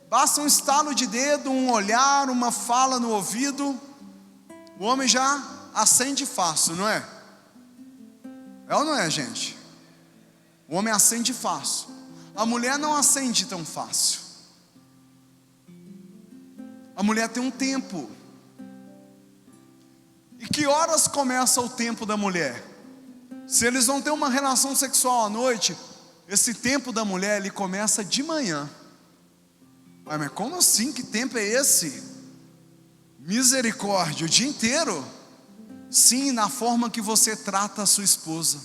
basta um estalo de dedo, um olhar, uma fala no ouvido, o homem já acende fácil, não é? É ou não é, gente? O homem acende fácil. A mulher não acende tão fácil. A mulher tem um tempo. E que horas começa o tempo da mulher? Se eles vão ter uma relação sexual à noite, esse tempo da mulher, ele começa de manhã. Mas como assim? Que tempo é esse? Misericórdia, o dia inteiro? Sim, na forma que você trata a sua esposa.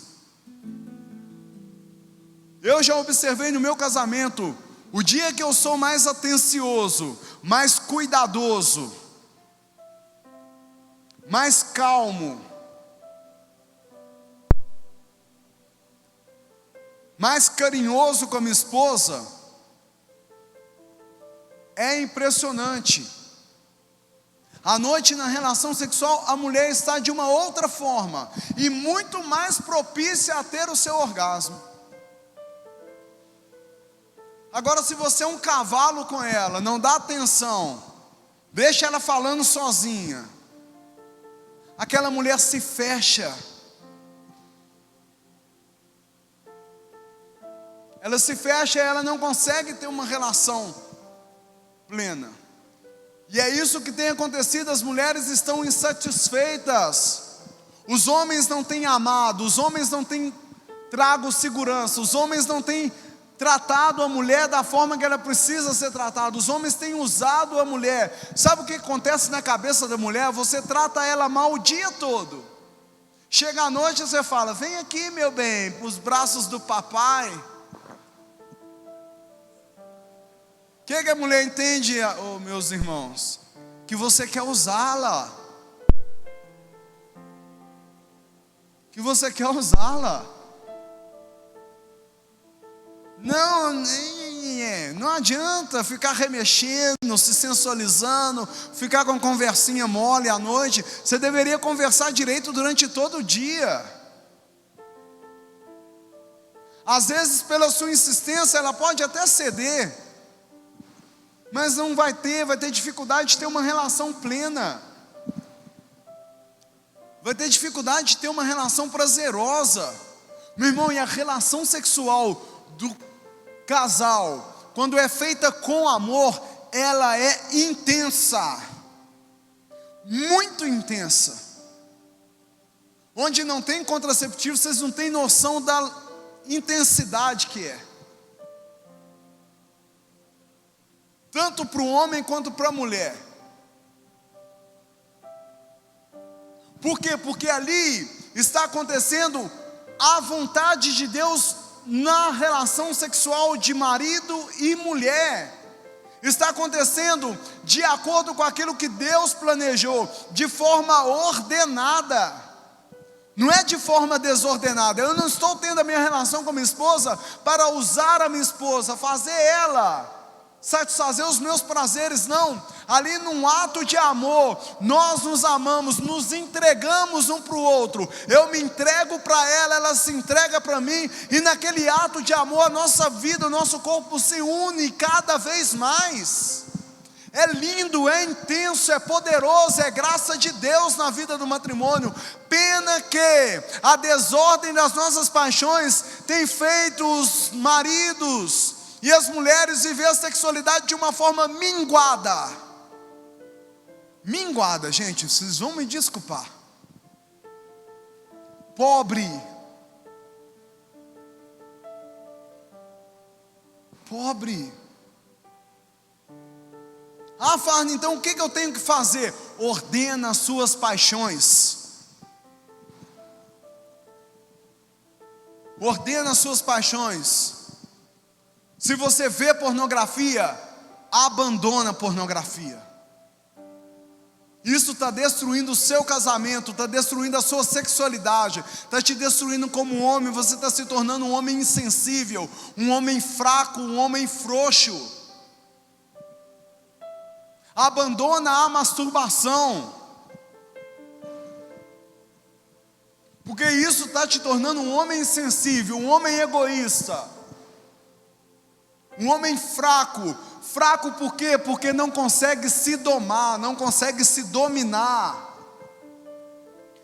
Eu já observei no meu casamento, o dia que eu sou mais atencioso, mais cuidadoso, mais calmo, mais carinhoso com a minha esposa, é impressionante. À noite, na relação sexual, a mulher está de uma outra forma e muito mais propícia a ter o seu orgasmo. Agora, se você é um cavalo com ela, não dá atenção, deixa ela falando sozinha, aquela mulher se fecha. Ela se fecha e ela não consegue ter uma relação plena. E é isso que tem acontecido, as mulheres estão insatisfeitas. Os homens não têm amado, os homens não têm trago segurança, os homens não têm tratado a mulher da forma que ela precisa ser tratada. Os homens têm usado a mulher. Sabe o que acontece na cabeça da mulher? Você trata ela mal o dia todo. Chega à noite e você fala: vem aqui, meu bem, para os braços do papai. O que a mulher entende, oh, meus irmãos? Que você quer usá-la. Que você quer usá-la. Não adianta ficar remexendo, se sensualizando, ficar com conversinha mole à noite. Você deveria conversar direito durante todo o dia. Às vezes, pela sua insistência, ela pode até ceder, mas não vai ter dificuldade de ter uma relação plena. Vai ter dificuldade de ter uma relação prazerosa. Meu irmão, e a relação sexual do casal, quando é feita com amor, ela é intensa, muito intensa. Onde não tem contraceptivo, vocês não têm noção da intensidade que é. Tanto para o homem quanto para a mulher. Por quê? Porque ali está acontecendo a vontade de Deus na relação sexual de marido e mulher. Está acontecendo de acordo com aquilo que Deus planejou, de forma ordenada. Não é de forma desordenada. Eu não estou tendo a minha relação com minha esposa para usar a minha esposa, fazer ela satisfazer os meus prazeres, não. Ali num ato de amor, nós nos amamos, nos entregamos um para o outro. Eu me entrego para ela, ela se entrega para mim, e naquele ato de amor a nossa vida, o nosso corpo se une cada vez mais. É lindo, é intenso, é poderoso, é graça de Deus na vida do matrimônio. Pena que a desordem das nossas paixões tem feito os maridos e as mulheres viver a sexualidade de uma forma minguada. Minguada, gente, vocês vão me desculpar. Pobre. Ah, Farne, então o que eu tenho que fazer? Ordena as suas paixões. Ordena as suas paixões. Se você vê pornografia, abandona a pornografia. Isso está destruindo o seu casamento, está destruindo a sua sexualidade, está te destruindo como homem. Você está se tornando um homem insensível, um homem fraco, um homem frouxo. abandona a masturbação. Porque isso está te tornando um homem insensível, um homem egoísta, um homem fraco. Fraco por quê? Porque não consegue se domar, não consegue se dominar,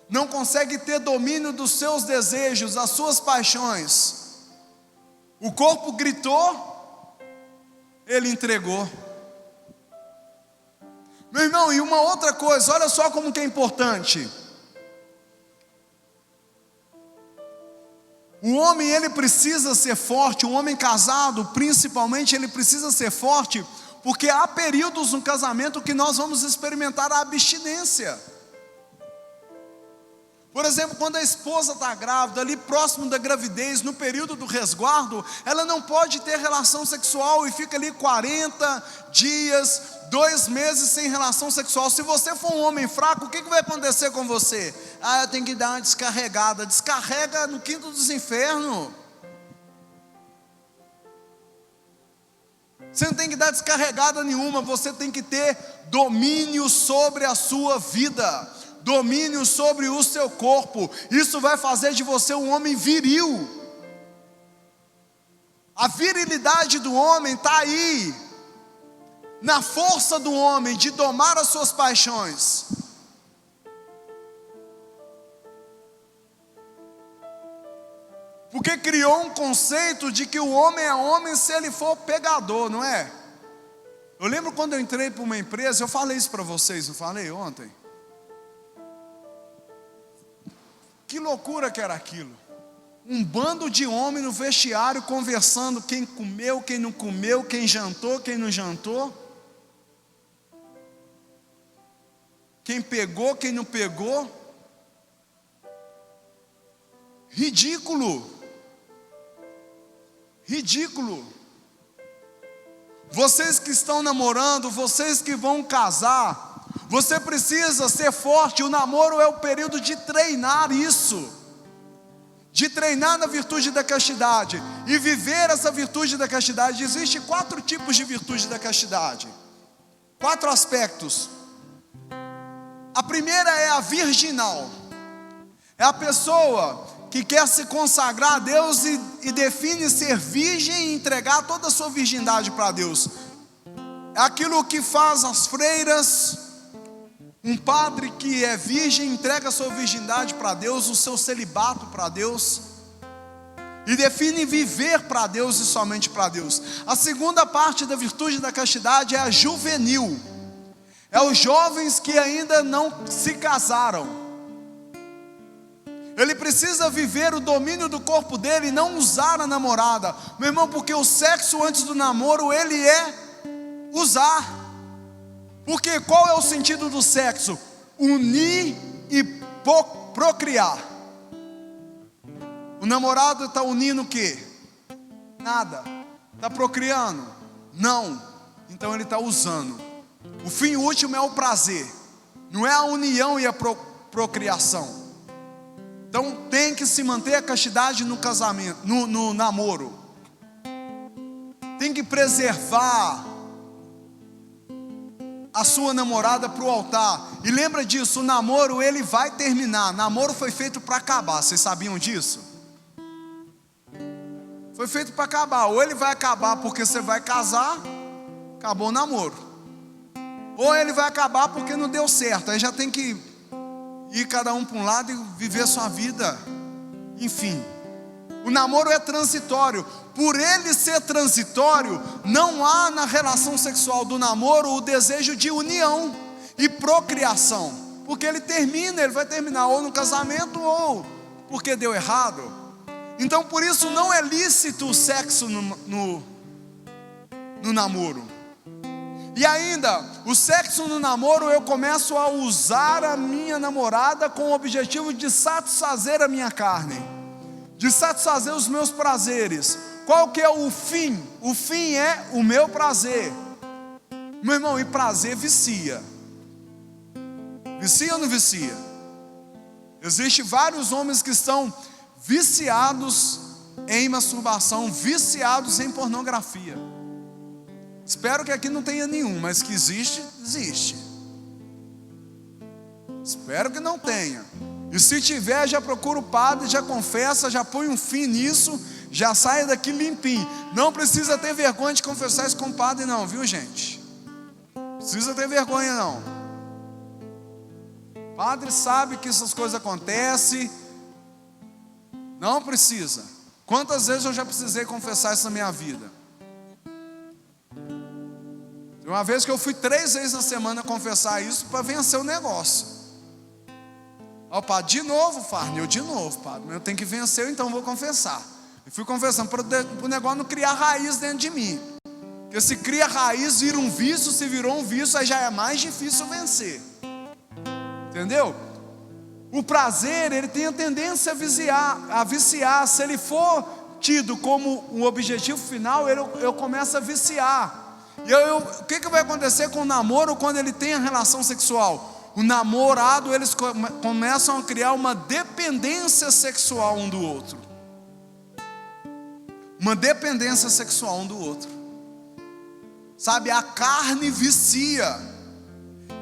não consegue ter domínio dos seus desejos, das suas paixões. O corpo gritou, ele entregou. Meu irmão, e uma outra coisa, olha só como que é importante. O homem, ele precisa ser forte, um homem casado, principalmente, ele precisa ser forte, porque há períodos no casamento que nós vamos experimentar a abstinência. Por exemplo, quando a esposa está grávida, ali próximo da gravidez, no período do resguardo, ela não pode ter relação sexual e fica ali 40 dias, 2 meses sem relação sexual. Se você for um homem fraco, o que vai acontecer com você? Eu tenho que dar uma descarregada. Descarrega no quinto dos infernos. Você não tem que dar descarregada nenhuma, você tem que ter domínio sobre a sua vida, domínio sobre o seu corpo. Isso vai fazer de você um homem viril. A virilidade do homem está aí, na força do homem de domar as suas paixões. Porque criou um conceito de que o homem é homem se ele for pegador, não é? Eu lembro quando eu entrei para uma empresa, eu falei isso para vocês, não falei ontem? Que loucura que era aquilo. Um bando de homens no vestiário conversando, quem comeu, quem não comeu, quem jantou, quem não jantou, quem pegou, quem não pegou. Ridículo. Ridículo. Vocês que estão namorando, vocês que vão casar, você precisa ser forte. O namoro é o período de treinar isso, de treinar na virtude da castidade e viver essa virtude da castidade. Existem 4 tipos de virtude da castidade, 4 aspectos. A primeira é a virginal, é a pessoa que quer se consagrar a Deus e define ser virgem e entregar toda a sua virgindade para Deus. É aquilo que faz as freiras. Um padre que é virgem entrega a sua virgindade para Deus, o seu celibato para Deus, e define viver para Deus e somente para Deus. A segunda parte da virtude da castidade é a juvenil, é os jovens que ainda não se casaram. Ele precisa viver o domínio do corpo dele e não usar a namorada, meu irmão, porque o sexo antes do namoro, ele é usar. Porque qual é o sentido do sexo? Unir e procriar. O namorado está unindo o quê? Nada. Está procriando? Não. Então ele está usando. O fim último é o prazer, não é a união e a procriação. Então tem que se manter a castidade no casamento, no namoro. Tem que preservar a sua namorada para o altar. E lembra disso, o namoro ele vai terminar. Namoro foi feito para acabar. Vocês sabiam disso? Foi feito para acabar. Ou ele vai acabar porque você vai casar, acabou o namoro. Ou ele vai acabar porque não deu certo. Aí já tem que ir cada um para um lado e viver sua vida. Enfim, o namoro é transitório. Por ele ser transitório, não há na relação sexual do namoro o desejo de união e procriação, porque ele vai terminar ou no casamento ou porque deu errado. Então por isso não é lícito o sexo no namoro. E ainda, o sexo no namoro, eu começo a usar a minha namorada com o objetivo de satisfazer a minha carne, de satisfazer os meus prazeres. Qual que é o fim? O fim é o meu prazer. Meu irmão, e prazer vicia. Vicia ou não vicia? Existem vários homens que estão viciados em masturbação, viciados em pornografia. Espero que aqui não tenha nenhum, mas que existe, existe. Espero que não tenha. E se tiver, já procura o padre, já confessa, já põe um fim nisso, já sai daqui limpinho. Não precisa ter vergonha de confessar isso com o padre não, viu gente? Precisa ter vergonha não. O padre sabe que essas coisas acontecem. Não precisa. Quantas vezes eu já precisei confessar isso na minha vida? Uma vez que eu fui 3 vezes na semana confessar isso para vencer o negócio. Ó, padre, de novo, Farney, eu de novo, padre, eu tenho que vencer, então eu vou confessar. E fui confessando para o negócio não criar raiz dentro de mim. Porque se cria raiz, vira um vício, se virou um vício, aí já é mais difícil vencer. Entendeu? O prazer, ele tem a tendência a viciar. Se ele for tido como um objetivo final, eu começo a viciar. E o que vai acontecer com o namoro quando ele tem a relação sexual? O namorado, eles começam a criar uma dependência sexual um do outro. Uma dependência sexual um do outro. Sabe, a carne vicia.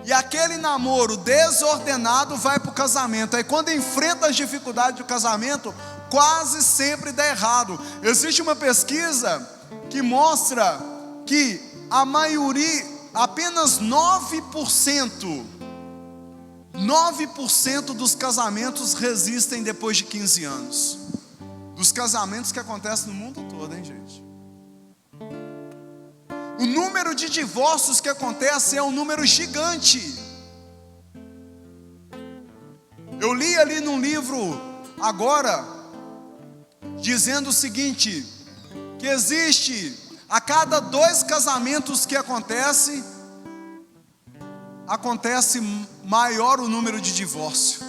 E aquele namoro desordenado vai para o casamento. Aí quando enfrenta as dificuldades do casamento, quase sempre dá errado. Existe uma pesquisa que mostra que a maioria, apenas 9% dos casamentos resistem depois de 15 anos. Dos casamentos que acontecem no mundo todo, hein, gente? O número de divórcios que acontece é um número gigante. Eu li ali num livro agora, dizendo o seguinte, que existe, a cada 2 casamentos que acontece maior o número de divórcio.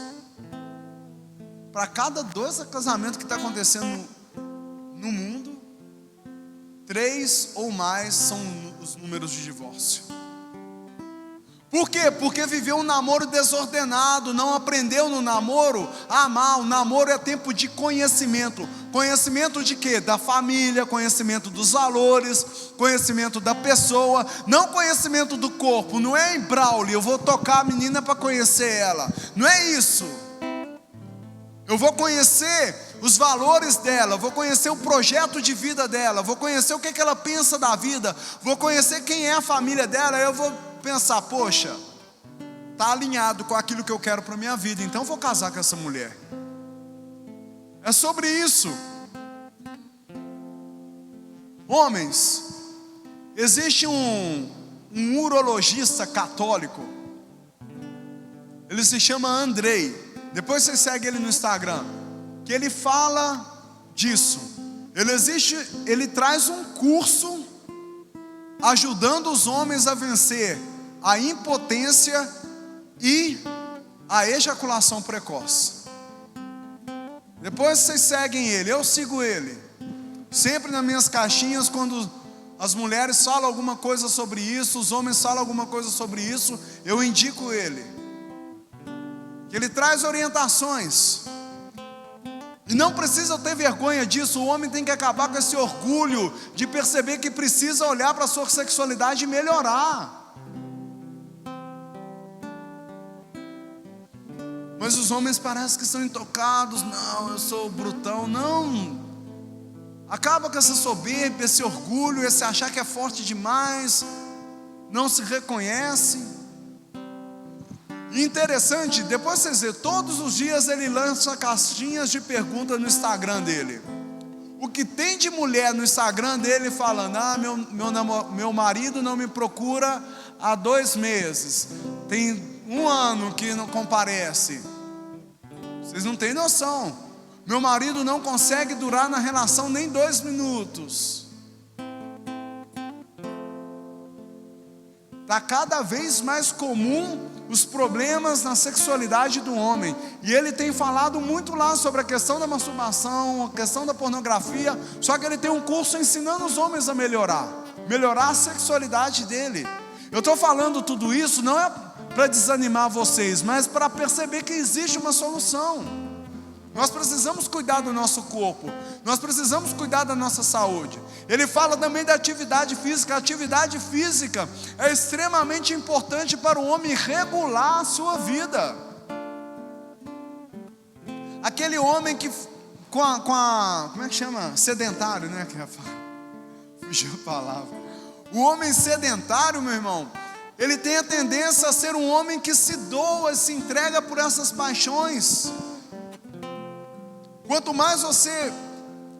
Para cada 2 casamentos que está acontecendo no mundo, 3 ou mais são os números de divórcio. Por quê? Porque viveu um namoro desordenado, não aprendeu no namoro a amar. O namoro é tempo de conhecimento. Conhecimento de quê? Da família, conhecimento dos valores, conhecimento da pessoa, não conhecimento do corpo. Não é em Braille, eu vou tocar a menina para conhecer ela. Não é isso. Eu vou conhecer os valores dela, vou conhecer o projeto de vida dela, vou conhecer o que ela pensa da vida, vou conhecer quem é a família dela. Eu vou pensar, poxa, está alinhado com aquilo que eu quero para a minha vida, então eu vou casar com essa mulher. É sobre isso. Homens, existe um urologista católico, ele se chama Andrei. Depois você segue ele no Instagram, que ele fala disso. Ele traz um curso ajudando os homens a vencer a impotência e a ejaculação precoce. Depois vocês seguem ele, eu sigo ele. Sempre nas minhas caixinhas, quando as mulheres falam alguma coisa sobre isso, os homens falam alguma coisa sobre isso, eu indico ele. Ele traz orientações. E não precisa ter vergonha disso. O homem tem que acabar com esse orgulho de perceber que precisa olhar para a sua sexualidade e melhorar. Mas os homens parecem que são intocados. Não, eu sou brutão. Não. Acaba com essa soberba, esse orgulho, esse achar que é forte demais, não se reconhece. Interessante, depois vocês verem, todos os dias ele lança caixinhas de perguntas no Instagram dele. O que tem de mulher no Instagram dele falando, meu marido não me procura há 2 meses, tem 1 ano que não comparece. Vocês não têm noção. Meu marido não consegue durar na relação nem 2 minutos. Está cada vez mais comum os problemas na sexualidade do homem. E ele tem falado muito lá sobre a questão da masturbação, a questão da pornografia. Só que ele tem um curso ensinando os homens a melhorar a sexualidade dele. Eu estou falando tudo isso não é para desanimar vocês, mas para perceber que existe uma solução. Nós precisamos cuidar do nosso corpo. Nós precisamos cuidar da nossa saúde. Ele fala também da atividade física. A atividade física é extremamente importante para o homem regular a sua vida. Aquele homem que como é que chama? Sedentário, né? Fugiu a palavra. O homem sedentário, meu irmão, ele tem a tendência a ser um homem que se doa, se entrega por essas paixões. Quanto mais você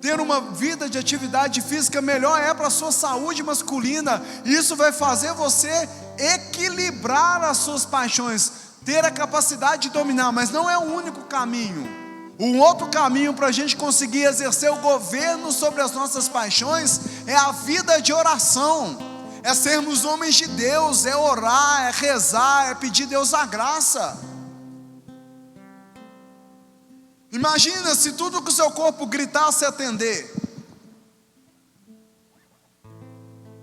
ter uma vida de atividade física, melhor é para a sua saúde masculina. Isso vai fazer você equilibrar as suas paixões, ter a capacidade de dominar, mas não é o único caminho. Um outro caminho para a gente conseguir exercer o governo sobre as nossas paixões é a vida de oração, é sermos homens de Deus, é orar, é rezar, é pedir a Deus a graça. Imagina se tudo que o seu corpo gritasse atender.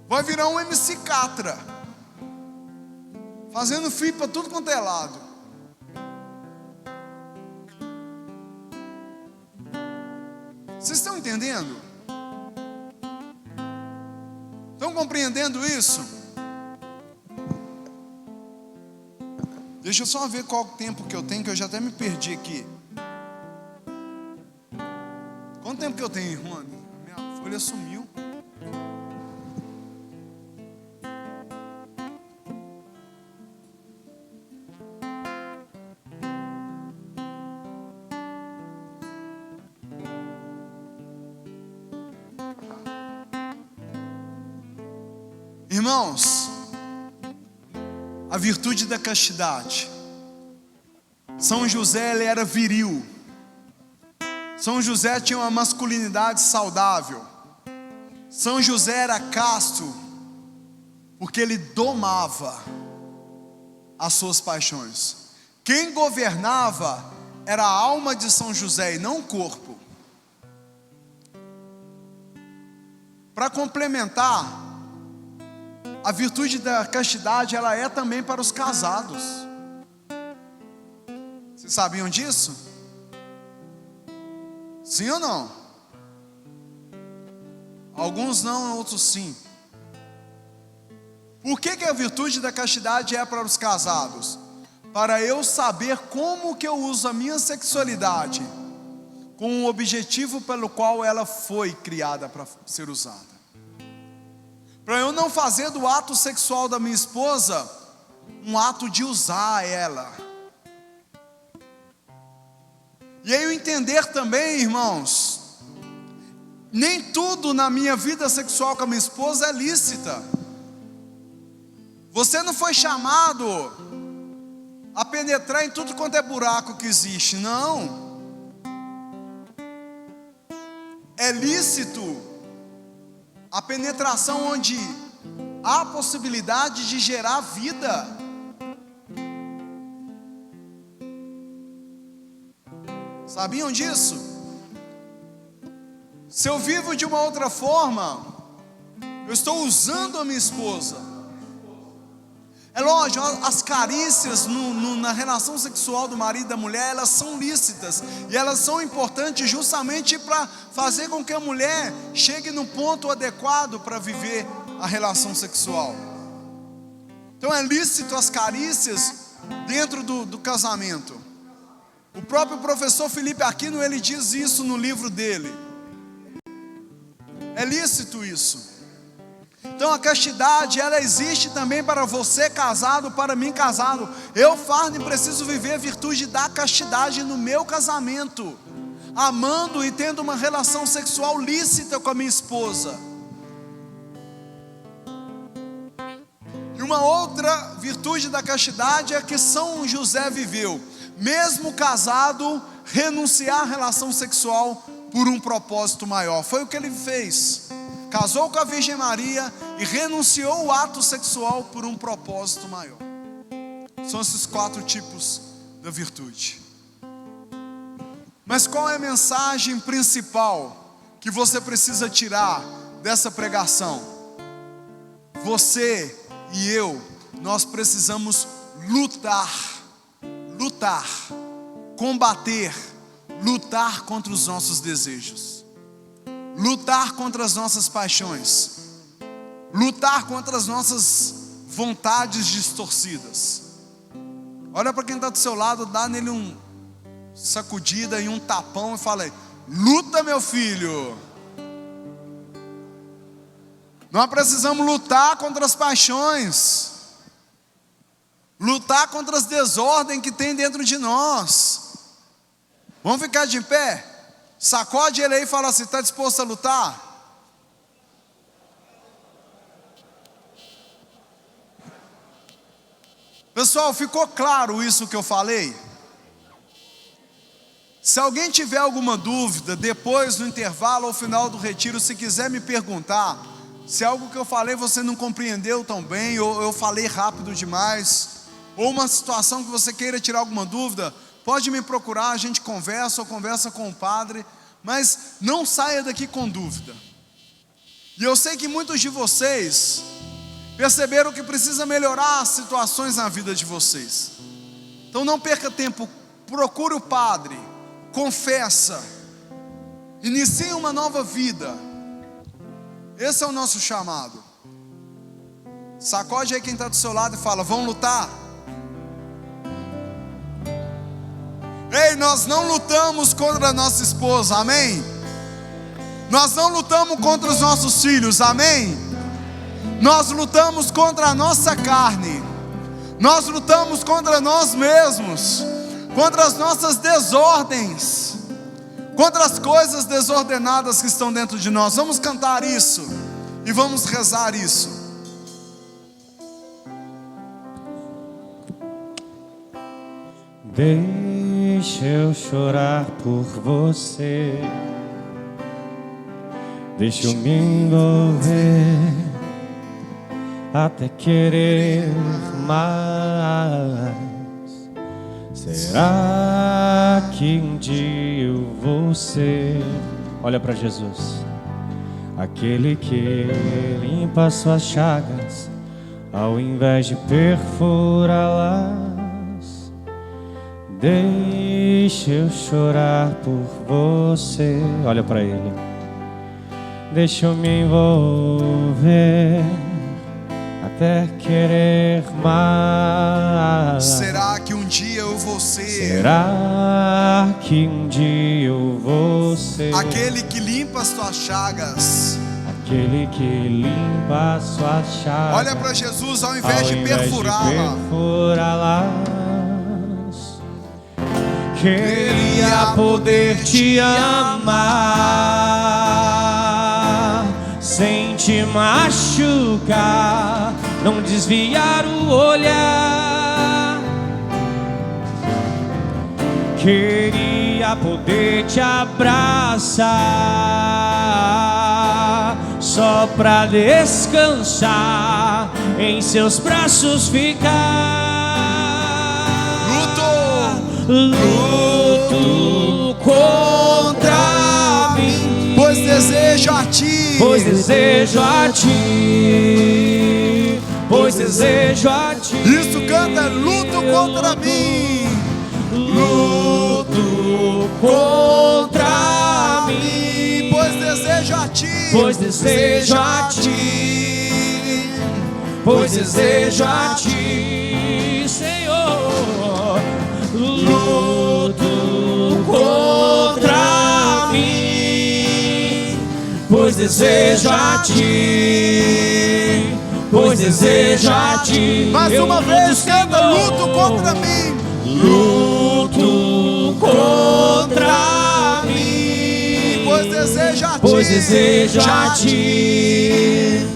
Vai virar um MC Catra, fazendo fim para tudo quanto é lado. Vocês estão entendendo? Estão compreendendo isso? Deixa eu só ver qual o tempo que eu tenho, que eu já até me perdi aqui. Quanto tempo que eu tenho, Rony? Minha folha sumiu. Irmãos, a virtude da castidade. São José, ele era viril. São José tinha uma masculinidade saudável. São José era casto, porque ele domava as suas paixões. Quem governava era a alma de São José e não o corpo. Para complementar, a virtude da castidade, ela é também para os casados. Vocês sabiam disso? Sim ou não? Alguns não, outros sim. Por que a virtude da castidade é para os casados? Para eu saber como que eu uso a minha sexualidade com o objetivo pelo qual ela foi criada para ser usada. Para eu não fazer do ato sexual da minha esposa um ato de usar ela. E aí eu entender também, irmãos, nem tudo na minha vida sexual com a minha esposa é lícita. Você não foi chamado a penetrar em tudo quanto é buraco que existe, não. É lícito a penetração onde há possibilidade de gerar vida. Sabiam disso? Se eu vivo de uma outra forma, eu estou usando a minha esposa. É lógico, as carícias na relação sexual do marido e da mulher, elas são lícitas. E elas são importantes justamente para fazer com que a mulher chegue no ponto adequado para viver a relação sexual. Então é lícito as carícias dentro do casamento. O próprio professor Felipe Aquino, ele diz isso no livro dele. É lícito isso. Então a castidade, ela existe também para você casado, para mim casado. Eu, Farney, preciso viver a virtude da castidade no meu casamento, amando e tendo uma relação sexual lícita com a minha esposa. E uma outra virtude da castidade é que São José viveu. Mesmo casado, renunciar à relação sexual por um propósito maior. Foi o que ele fez. Casou com a Virgem Maria e renunciou ao ato sexual por um propósito maior. São esses 4 tipos da virtude. Mas qual é a mensagem principal que você precisa tirar dessa pregação? Você e eu, nós precisamos lutar, combater, lutar contra os nossos desejos, lutar contra as nossas paixões, lutar contra as nossas vontades distorcidas. Olha para quem está do seu lado, dá nele um sacudida e um tapão e fala aí: luta, meu filho. Nós precisamos lutar contra as paixões, lutar contra as desordens que tem dentro de nós. Vamos ficar de pé? Sacode ele aí e fala assim: está disposto a lutar? Pessoal, ficou claro isso que eu falei? Se alguém tiver alguma dúvida, depois no intervalo ou final do retiro, se quiser me perguntar, se algo que eu falei você não compreendeu tão bem, ou eu falei rápido demais, ou uma situação que você queira tirar alguma dúvida, pode me procurar, a gente conversa ou conversa com o padre, mas não saia daqui com dúvida. E eu sei que muitos de vocês perceberam que precisa melhorar as situações na vida de vocês. Então não perca tempo, procure o padre, confessa, inicie uma nova vida. Esse é o nosso chamado. Sacode aí quem está do seu lado e fala: vamos lutar? Ei, nós não lutamos contra a nossa esposa, amém? Nós não lutamos contra os nossos filhos, amém? Nós lutamos contra a nossa carne, nós lutamos contra nós mesmos, contra as nossas desordens, contra as coisas desordenadas que estão dentro de nós. Vamos cantar isso e vamos rezar isso. Deixa eu chorar por você, deixa eu me envolver até querer mais. Será que um dia eu vou ser, olha para Jesus, aquele que limpa suas chagas ao invés de perfurá-las? Deixa eu chorar por você, olha para Ele. Deixa eu me envolver até querer mais. Será que um dia eu vou ser? Será que um dia eu vou ser aquele que limpa as tuas chagas? Aquele que limpa as suas chagas. Olha para Jesus, ao invés de perfurá-las. Queria poder te amar sem te machucar, não desviar o olhar. Queria poder te abraçar só pra descansar, em seus braços ficar. Luto contra mim, pois desejo a ti, pois desejo a ti, pois desejo a ti. Isso, canta: luto contra mim, luto contra mim, pois desejo a ti, pois desejo a ti, pois desejo a ti, Senhor. Luto contra mim, pois desejo a ti, pois desejo a ti. Mais uma vez, canta: luto contra mim, luto contra mim, pois desejo a ti, pois desejo a ti,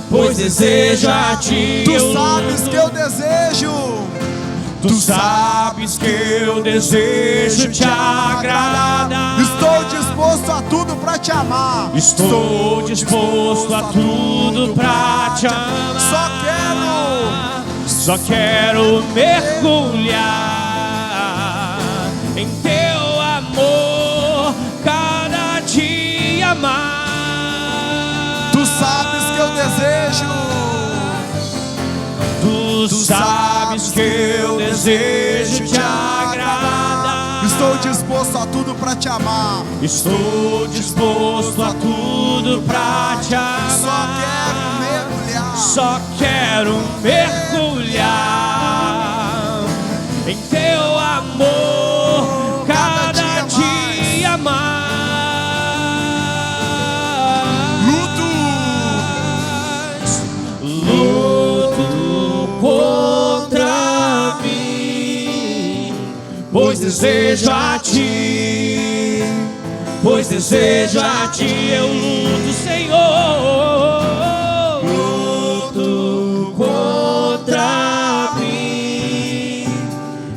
pois desejo a ti. Tu sabes que eu desejo, tu sabes que eu desejo te agradar. Estou disposto a tudo pra te amar. Estou disposto a tudo pra te amar. Só quero mergulhar em teu amor, cada dia mais. Tu sabes que eu desejo, tu sabes que eu desejo te agradar. Estou disposto a tudo tudo para te amar. Estou disposto a tudo pra te amar. Só quero mergulhar em teu amor cada dia mais. Luto contra mim, pois desejo a ti, pois desejo a ti. Eu luto, Senhor, luto contra mim,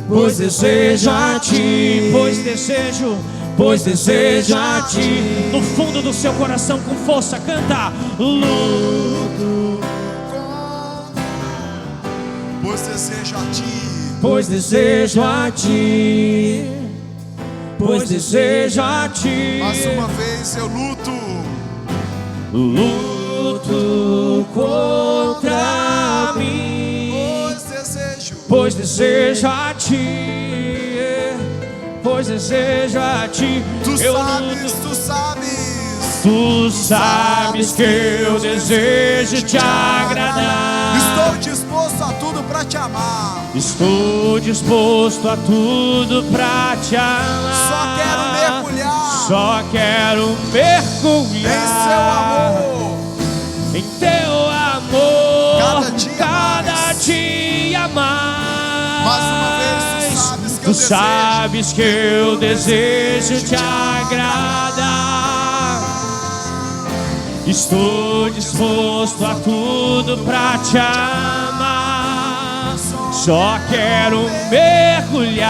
pois desejo a ti, pois desejo a ti. No fundo do seu coração, com força, canta. Luto, pois desejo a ti, pois desejo a ti, pois desejo a ti. Mais uma vez eu luto. Luto contra mim, pois desejo a ti, pois desejo a ti. Tu sabes que eu desejo te agradar. Estou disposto a tudo para te amar. Estou disposto a tudo pra te amar. Só quero mergulhar em teu amor cada dia mais. Mais uma vez, tu sabes que eu desejo te agradar. Estou disposto a tudo pra te amar. Só quero mergulhar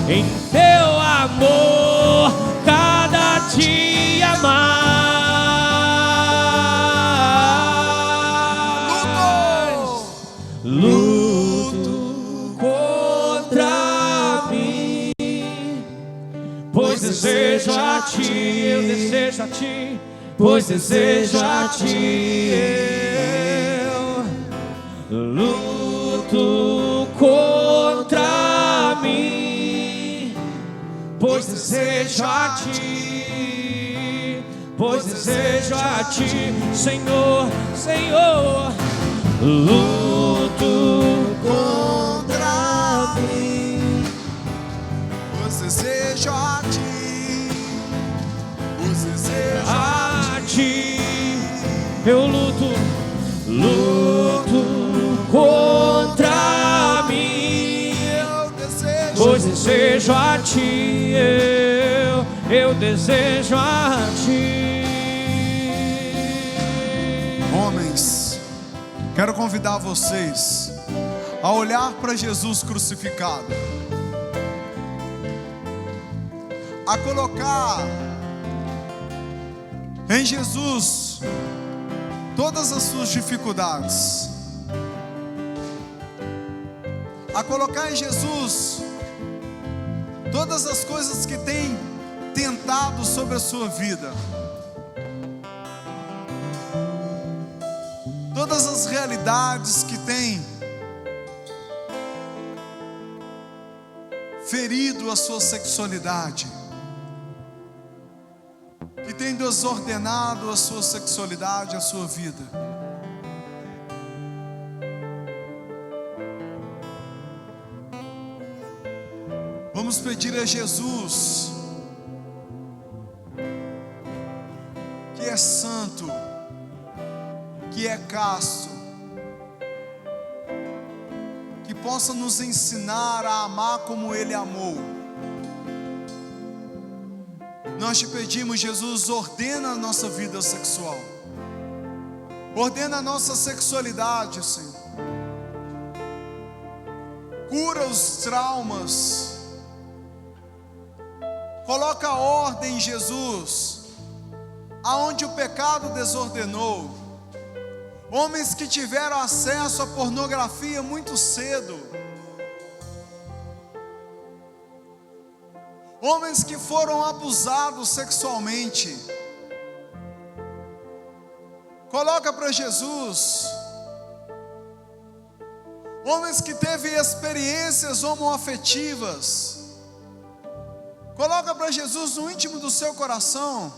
em teu amor cada dia mais. Luto contra mim, pois desejo a ti, eu desejo a ti, pois desejo a ti. Eu luto contra mim, pois desejo a ti, pois desejo a ti, Senhor, Senhor. Luto contra mim, pois desejo a ti, pois desejo a ti. Eu luto contra mim, pois desejo a ti, eu desejo a ti. Homens, quero convidar vocês a olhar para Jesus crucificado, a colocar em Jesus todas as suas dificuldades, a colocar em Jesus todas as coisas que tem tentado sobre a sua vida, todas as realidades que tem ferido a sua sexualidade, que tem desordenado a sua sexualidade, a sua vida. Vamos pedir a Jesus, que é santo, que é casto, que possa nos ensinar a amar como Ele amou. Nós te pedimos, Jesus, ordena a nossa vida sexual, ordena a nossa sexualidade, Senhor. Cura os traumas, coloca ordem, Jesus, aonde o pecado desordenou. Homens que tiveram acesso à pornografia muito cedo, homens que foram abusados sexualmente, coloca para Jesus. Homens que teve experiências homoafetivas, Coloca para Jesus no íntimo do seu coração.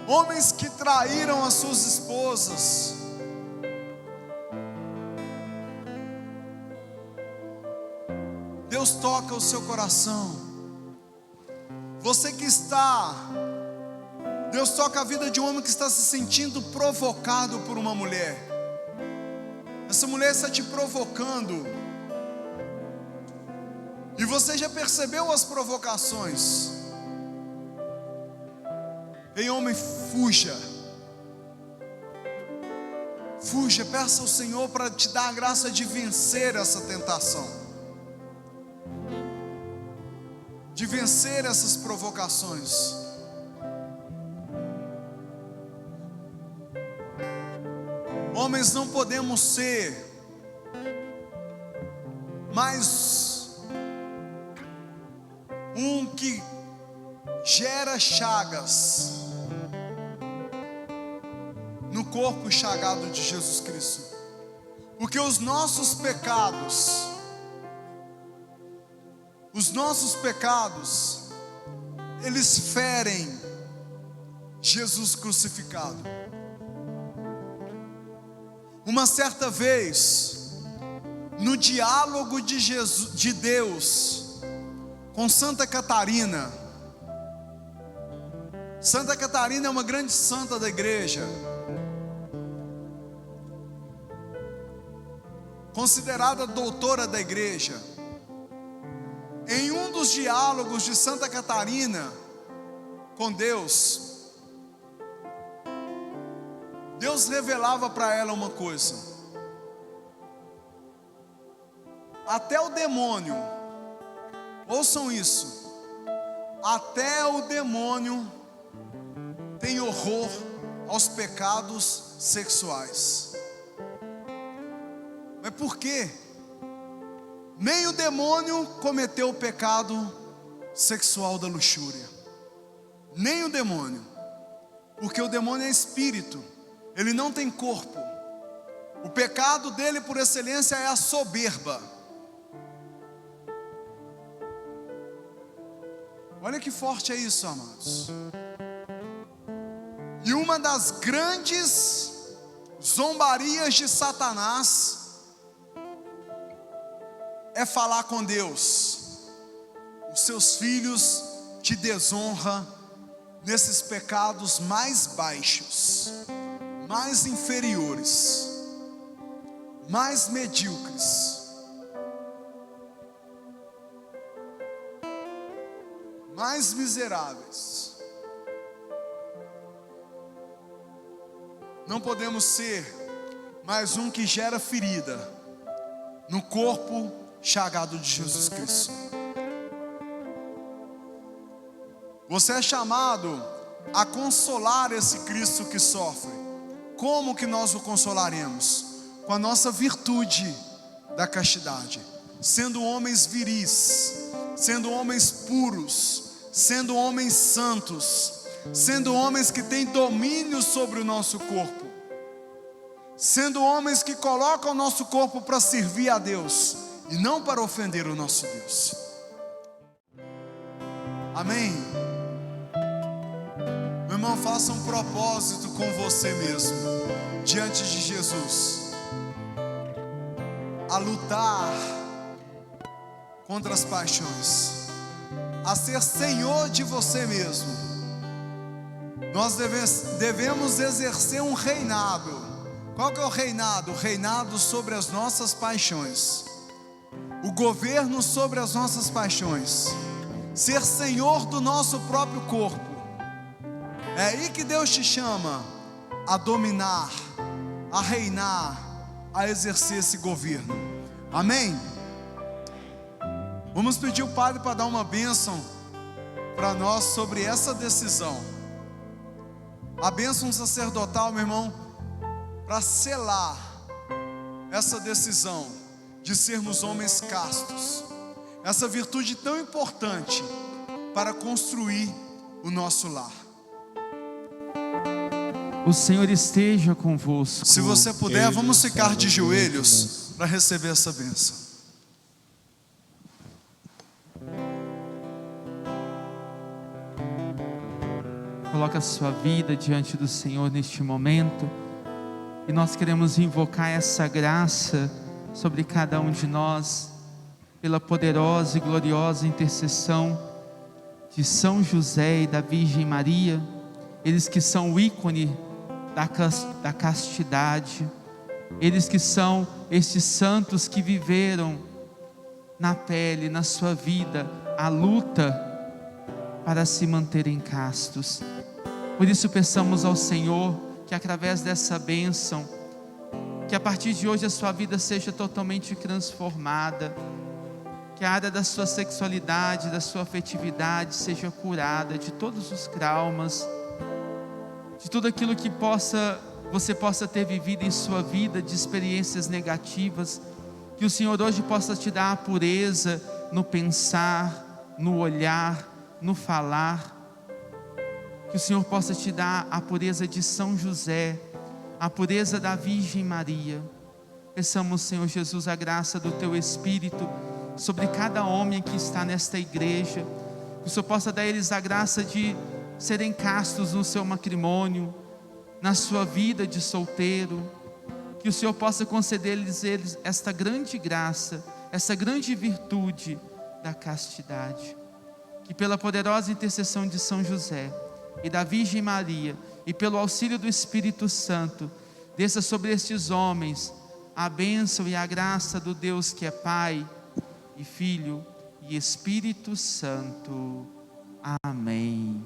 Homens que traíram as suas esposas. Deus toca o seu coração. Você que está, Deus toca a vida de um homem que está se sentindo provocado por uma mulher. Essa mulher está te provocando. E você já percebeu as provocações. Ei, homem, fuja. Fuja, peça ao Senhor para te dar a graça de vencer essa tentação, de vencer essas provocações. Homens, não podemos ser mais um que gera chagas no corpo chagado de Jesus Cristo, porque os nossos pecados, eles ferem Jesus crucificado. Uma certa vez, no diálogo de Deus com Santa Catarina. Santa Catarina é uma grande santa da igreja, considerada doutora da igreja. Em um dos diálogos de Santa Catarina com Deus, Deus revelava para ela uma coisa: até o demônio, ouçam isso, até o demônio tem horror aos pecados sexuais. Mas por quê? Nem o demônio cometeu o pecado sexual da luxúria. Nem o demônio. Porque o demônio é espírito. Ele não tem corpo. O pecado dele por excelência é a soberba. Olha que forte é isso, amados. E uma das grandes zombarias de Satanás é falar com Deus. Os seus filhos te desonram nesses pecados mais baixos, mais inferiores, mais medíocres, mais miseráveis. Não podemos ser mais um que gera ferida no corpo chagado de Jesus Cristo. Você é chamado a consolar esse Cristo que sofre. Como que nós o consolaremos? Com a nossa virtude da castidade, sendo homens viris, sendo homens puros, sendo homens santos, sendo homens que têm domínio sobre o nosso corpo, sendo homens que colocam o nosso corpo para servir a Deus e não para ofender o nosso Deus. Amém? Meu irmão, faça um propósito com você mesmo, diante de Jesus, a lutar contra as paixões, a ser senhor de você mesmo. Nós devemos exercer um reinado. Qual que é o reinado? O reinado sobre as nossas paixões, o governo sobre as nossas paixões, ser senhor do nosso próprio corpo. É aí que Deus te chama a dominar, a reinar, a exercer esse governo. Amém? Vamos pedir o Padre para dar uma bênção para nós sobre essa decisão. A bênção sacerdotal, meu irmão, para selar essa decisão de sermos homens castos, essa virtude tão importante para construir o nosso lar. O Senhor esteja convosco. Se você puder, vamos ficar de joelhos para receber essa bênção. coloca a sua vida diante do Senhor neste momento, e nós queremos invocar essa graça sobre cada um de nós, pela poderosa e gloriosa intercessão de São José e da Virgem Maria, eles que são o ícone da castidade, eles que são estes santos que viveram na pele, na sua vida, a luta para se manterem castos. Por isso peçamos ao Senhor que através dessa bênção, que a partir de hoje a sua vida seja totalmente transformada, que a área da sua sexualidade, da sua afetividade seja curada de todos os traumas, de tudo aquilo que você possa ter vivido em sua vida, de experiências negativas, que o Senhor hoje possa te dar a pureza no pensar, no olhar, no falar, que o Senhor possa te dar a pureza de São José, a pureza da Virgem Maria. Peçamos, Senhor Jesus, a graça do Teu Espírito sobre cada homem que está nesta igreja, que o Senhor possa dar a eles a graça de serem castos no seu matrimônio, na sua vida de solteiro, que o Senhor possa conceder-lhes esta grande graça, essa grande virtude da castidade, que pela poderosa intercessão de São José e da Virgem Maria, e pelo auxílio do Espírito Santo, desça sobre estes homens a bênção e a graça do Deus que é Pai, e Filho, e Espírito Santo. Amém.